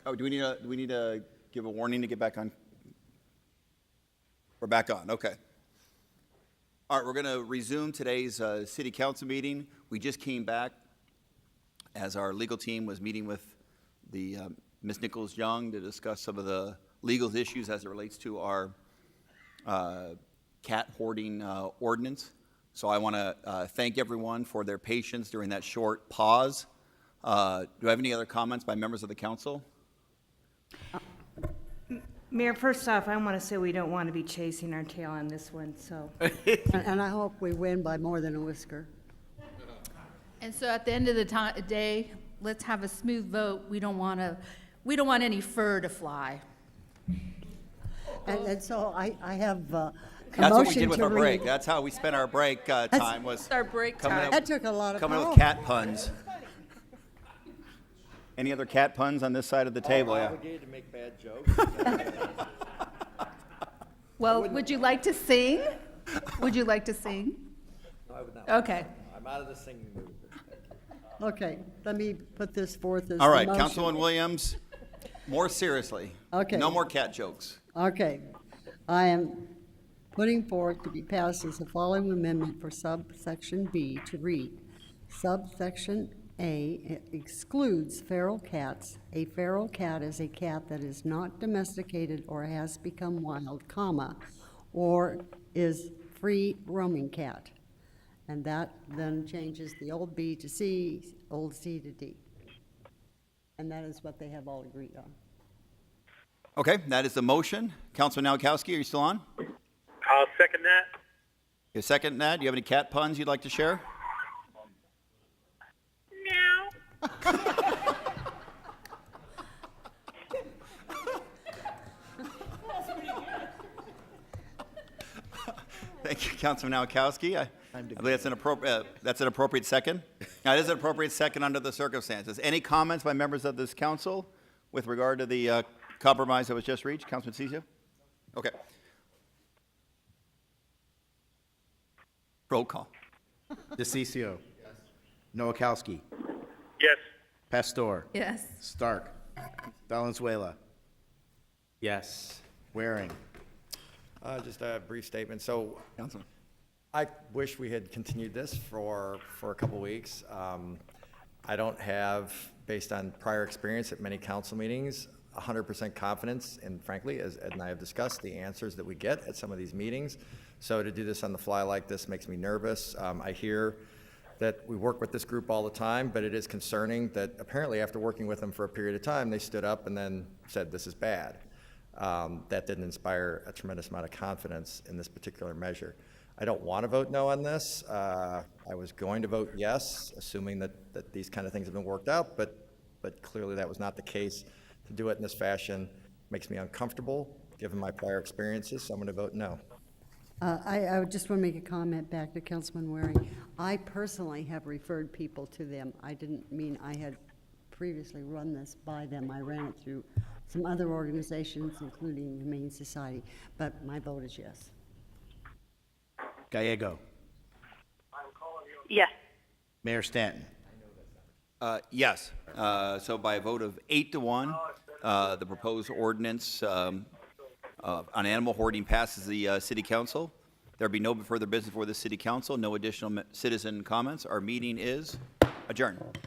Oh, do we need to give a warning to get back on? We're back on, okay. All right, we're going to resume today's city council meeting. We just came back as our legal team was meeting with the Ms. Nichols Young to discuss some of the legal issues as it relates to our cat hoarding ordinance. So I want to thank everyone for their patience during that short pause. Do I have any other comments by members of the council? Mayor, first off, I want to say we don't want to be chasing our tail on this one, so. And I hope we win by more than a whisker. And so at the end of the day, let's have a smooth vote. We don't want any fur to fly. And so I have a That's what we motion did with to our break. read. That's how we spent our break time was Our break coming time. up, That took a lot of coming up power. with cat puns. Any other cat puns on this side of the table? Yeah. Obligated to make bad jokes. Well, would you like to sing? Would you like to sing? No, I would not. Okay. I'm out of the singing mood. Okay, let me put this forth as All the right, motion. Councilwoman Williams, more seriously. Okay. No more cat jokes. Okay, I am putting forth to be passed as the following amendment for subsection B to read. Subsection A excludes feral cats. A feral cat is a cat that is not domesticated or has become wild, comma, or is free roaming cat. And that then changes the old B to C, old C to D. And that is what they have all agreed on. Okay, that is the motion. Councilman Nowakowski, are you still on? I'll second that. You second that? Do you have any cat puns you'd like to share? Thank you, Councilman Nowakowski. I believe that's an appropriate second. That is an appropriate second under the circumstances. Any comments by members of this council with regard to the compromise that was just reached? Councilman Cizio? Okay. Roll call. DeCiccio. Nowakowski. Yes. Pastor. Yes. Stark. Valenzuela. Yes. Waring. Just a brief statement. So Councilman. I wish we had continued this for a couple weeks. I don't have, based on prior experience at many council meetings, 100% confidence in, frankly, as Ed and I have discussed, the answers that we get at some of these meetings. So to do this on the fly like this makes me nervous. I hear that we work with this group all the time, but it is concerning that apparently after working with them for a period of time, they stood up and then said this is bad. That didn't inspire a tremendous amount of confidence in this particular measure. I don't want to vote no on this. I was going to vote yes, assuming that these kind of things have been worked out, but clearly that was not the case. To do it in this fashion makes me uncomfortable, given my prior experiences, so I'm going to vote no. I would just want to make a comment back to Councilman Waring. I personally have referred people to them. I didn't mean I had previously run this by them. I ran it through some other organizations, including the Humane Society, but my vote is yes. Gallego. Yes. Mayor Stanton. Yes. So by a vote of 8-1, the proposed ordinance on animal hoarding passes the city council. There'll be no further business for the city council, no additional citizen comments. Our meeting is adjourned.